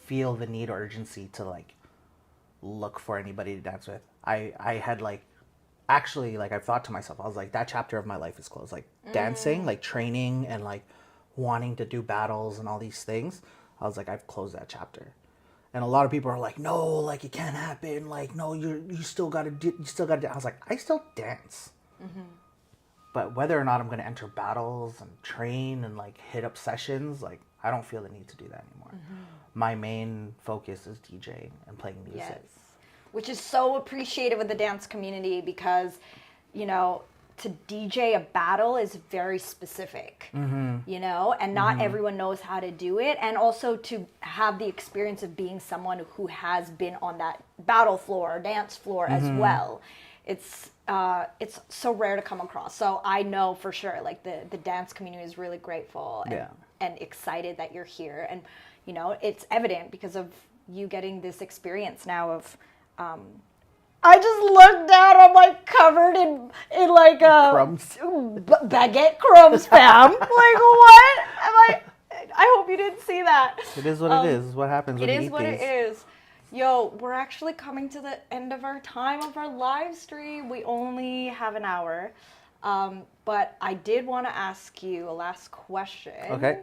feel the need or urgency to, like, look for anybody to dance with. I had, like, actually, like, I've thought to myself, I was like, that chapter of my life is closed. Like, dancing, like, training, and, like, wanting to do battles and all these things. I was like, I've closed that chapter. And a lot of people are like, no, like, it can't happen. Like, no, you still got to do, you still got to. I was like, I still dance. But whether or not I'm going to enter battles and train and, like, hit up sessions, like, I don't feel the need to do that anymore. My main focus is DJing and playing music.
Yes. Which is so appreciated with the dance community because, you know, to DJ a battle is very specific, you know, and not everyone knows how to do it. And also to have the experience of being someone who has been on that battle floor or dance floor as well. It's so rare to come across. So I know for sure, like, the dance community is really grateful and excited that you're here. And, you know, it's evident because of you getting this experience now of, I just looked down. I'm, like, covered in like
Crumbs.
Baguette crumbs, fam. Like, what? I hope you didn't see that.
It is what it is. What happens when you eat these.
It is what it is. Yo, we're actually coming to the end of our time of our live stream. We only have an hour, but I did want to ask you a last question.
Okay.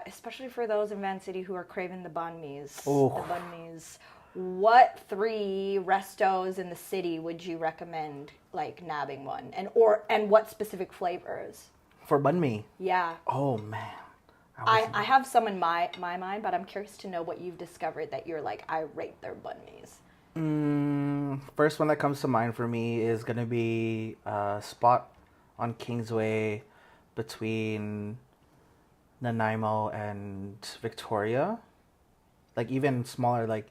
Especially for those in Vancity who are craving the Banh Mi's.
Ooh.
The Banh Mi's. What 3 restos in the city would you recommend, like, nabbing one? And what specific flavors?
For Banh Mi?
Yeah.
Oh, man.
I have some in my mind, but I'm curious to know what you've discovered that you're like, I rate their Banh Mi's.
First one that comes to mind for me is going to be a spot on Kingsway between Nanaimo and Victoria. Like, even smaller, like,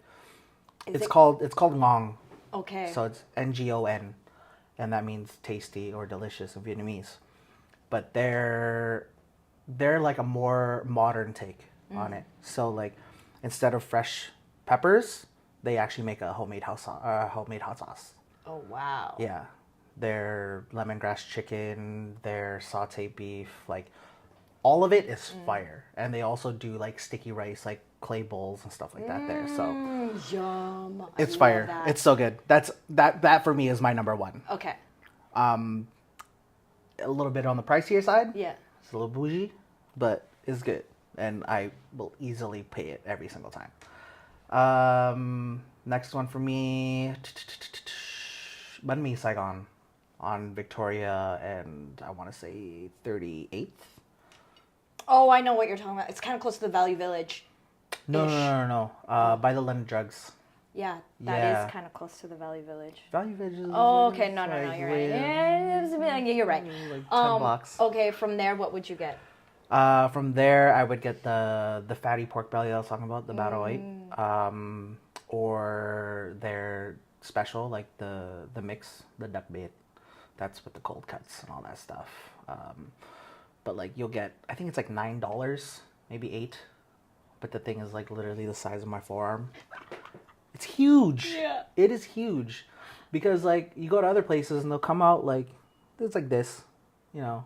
it's called Ngong.
Okay.
So it's Ngon, and that means tasty or delicious in Vietnamese. But they're like a more modern take on it. So, like, instead of fresh peppers, they actually make a homemade hot sauce.
Oh, wow.
Yeah. Their lemongrass chicken, their sauteed beef, like, all of it is fire. And they also do, like, sticky rice, like clay bowls and stuff like that there. So
yum.
it's fire.
That.
It's so good. That for me is my number one.
Okay.
A little bit on the pricier side.
Yeah.
It's a little bougie, but it's good. And I will easily pay it every single time. Next one for me, Banh Mi Saigon on Victoria and I want to say 38th.
Oh, I know what you're talking about. It's kind of close to the Value Village.
No. By the London Drugs.
Yeah, that is kind of close to the Value Village.
Value Village is
okay. No, you're right. Yeah, you're right.
Like 10 blocks.
Okay, from there, what would you get?
From there, I would get the fatty pork belly I was talking about, the battle white. Or their special, like the mix, the duck bait. That's with the cold cuts and all that stuff. But, like, you'll get, I think it's like $9, maybe $8. But the thing is, like, literally the size of my forearm. It's huge.
Yeah.
It is huge. Because, like, you go to other places and they'll come out, like, it's like this, you know,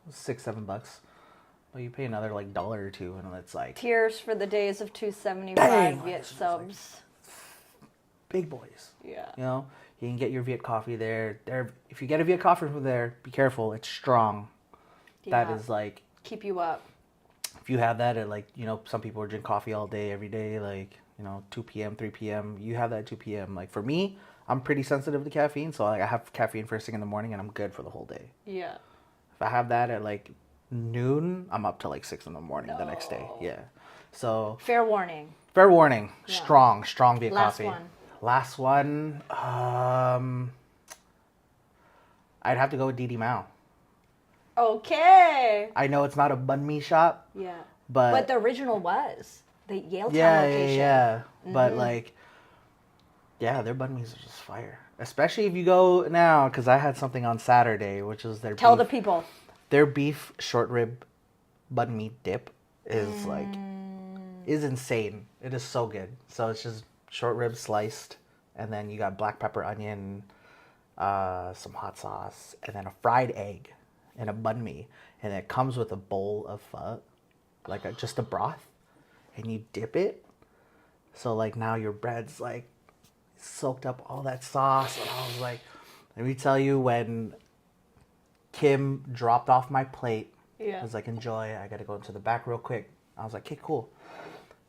$6-7. But you pay another, like, $1 or $2, and it's like...
Tears for the days of $2.75 Viet subs.
Like, big boys.
Yeah.
You know? You can get your Viet coffee there. If you get a Viet coffee from there, be careful. It's strong.
Yeah.
That is, like...
Keep you up.
If you have that at, like, you know, some people drink coffee all day, every day, like, you know, 2 p.m., 3 p.m. You have that at 2 p.m. Like, for me, I'm pretty sensitive to caffeine, so, like, I have caffeine first thing in the morning, and I'm good for the whole day.
Yeah.
If I have that at, like, noon, I'm up to, like, 6 in the morning the next day. Yeah. So...
Fair warning.
Fair warning.
Yeah.
Strong Viet
Last
coffee.
one.
Last one. I'd have to go with Didi Mao.
Okay.
I know it's not a Banh Mi shop.
Yeah.
But
the original was the Yaletown
yeah,
location.
yeah. But like, yeah, their banh mi's are just fire. Especially if you go now, because I had something on Saturday, which is their
Tell
beef,
the people.
their beef short rib banh mi dip is is insane. It is so good. So it's just short rib sliced, and then you got black pepper, onion, some hot sauce, and then a fried egg and a banh mi, and it comes with a bowl of pho, like just a broth, and you dip it. So like now your bread's like soaked up all that sauce, and I was like, let me tell you, when Kim dropped off my plate, I was like, enjoy, I gotta go into the back real quick. I was like, okay, cool.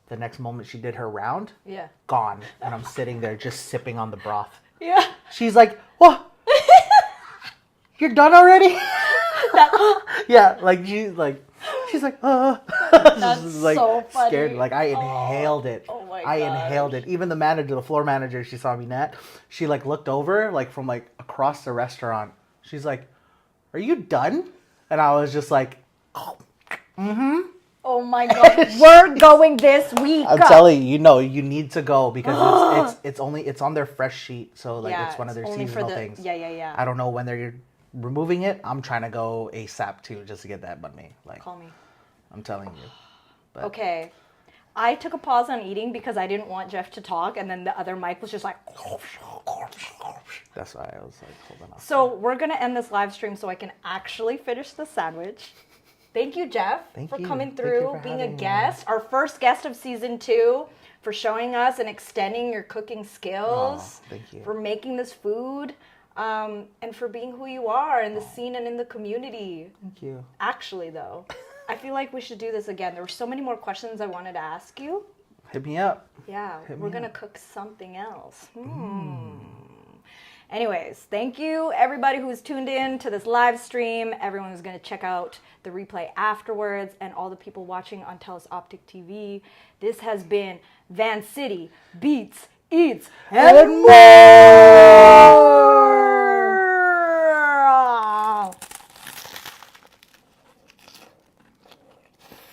The next moment she did her round, gone, and I'm sitting there just sipping on the broth.
Yeah.
She's like, what? You're done already? Yeah, like she's like,
That's
like
so funny.
scared. Like I inhaled it.
Oh my
I
gosh.
inhaled it. Even the manager, the floor manager, she saw me net. She like looked over like from like across the restaurant. She's like, "Are you done?" And I was just like,
Oh my god, we're going this week.
I'm telling you, you know, you need to go because it's on their fresh sheet, so like it's one of their
only
seasonal
for the,
things.
Yeah.
I don't know when they're removing it. I'm trying to go ASAP too, just to get that banh mi. Like,
Call me.
I'm telling you. But
Okay. I took a pause on eating because I didn't want Jeff to talk, and then the other mic was just like.
That's why I was like holding off.
So we're gonna end this live stream so I can actually finish the sandwich. Thank you, Jeff, for coming
Thank you
through,
for
being a
having me.
guest, our first guest of season 2, for showing us and extending your cooking skills,
Thank you.
for making this food, and for being who you are in the scene and in the community.
Thank you.
Actually, though, I feel like we should do this again. There were so many more questions I wanted to ask you.
Hit me up.
Yeah,
Hit
we're
me
gonna
up.
cook something else. Anyways, thank you everybody who's tuned in to this live stream. Everyone who's gonna check out the replay afterwards, and all the people watching on TELUS Optic TV. This has been Vancity Beats, Eats, and More.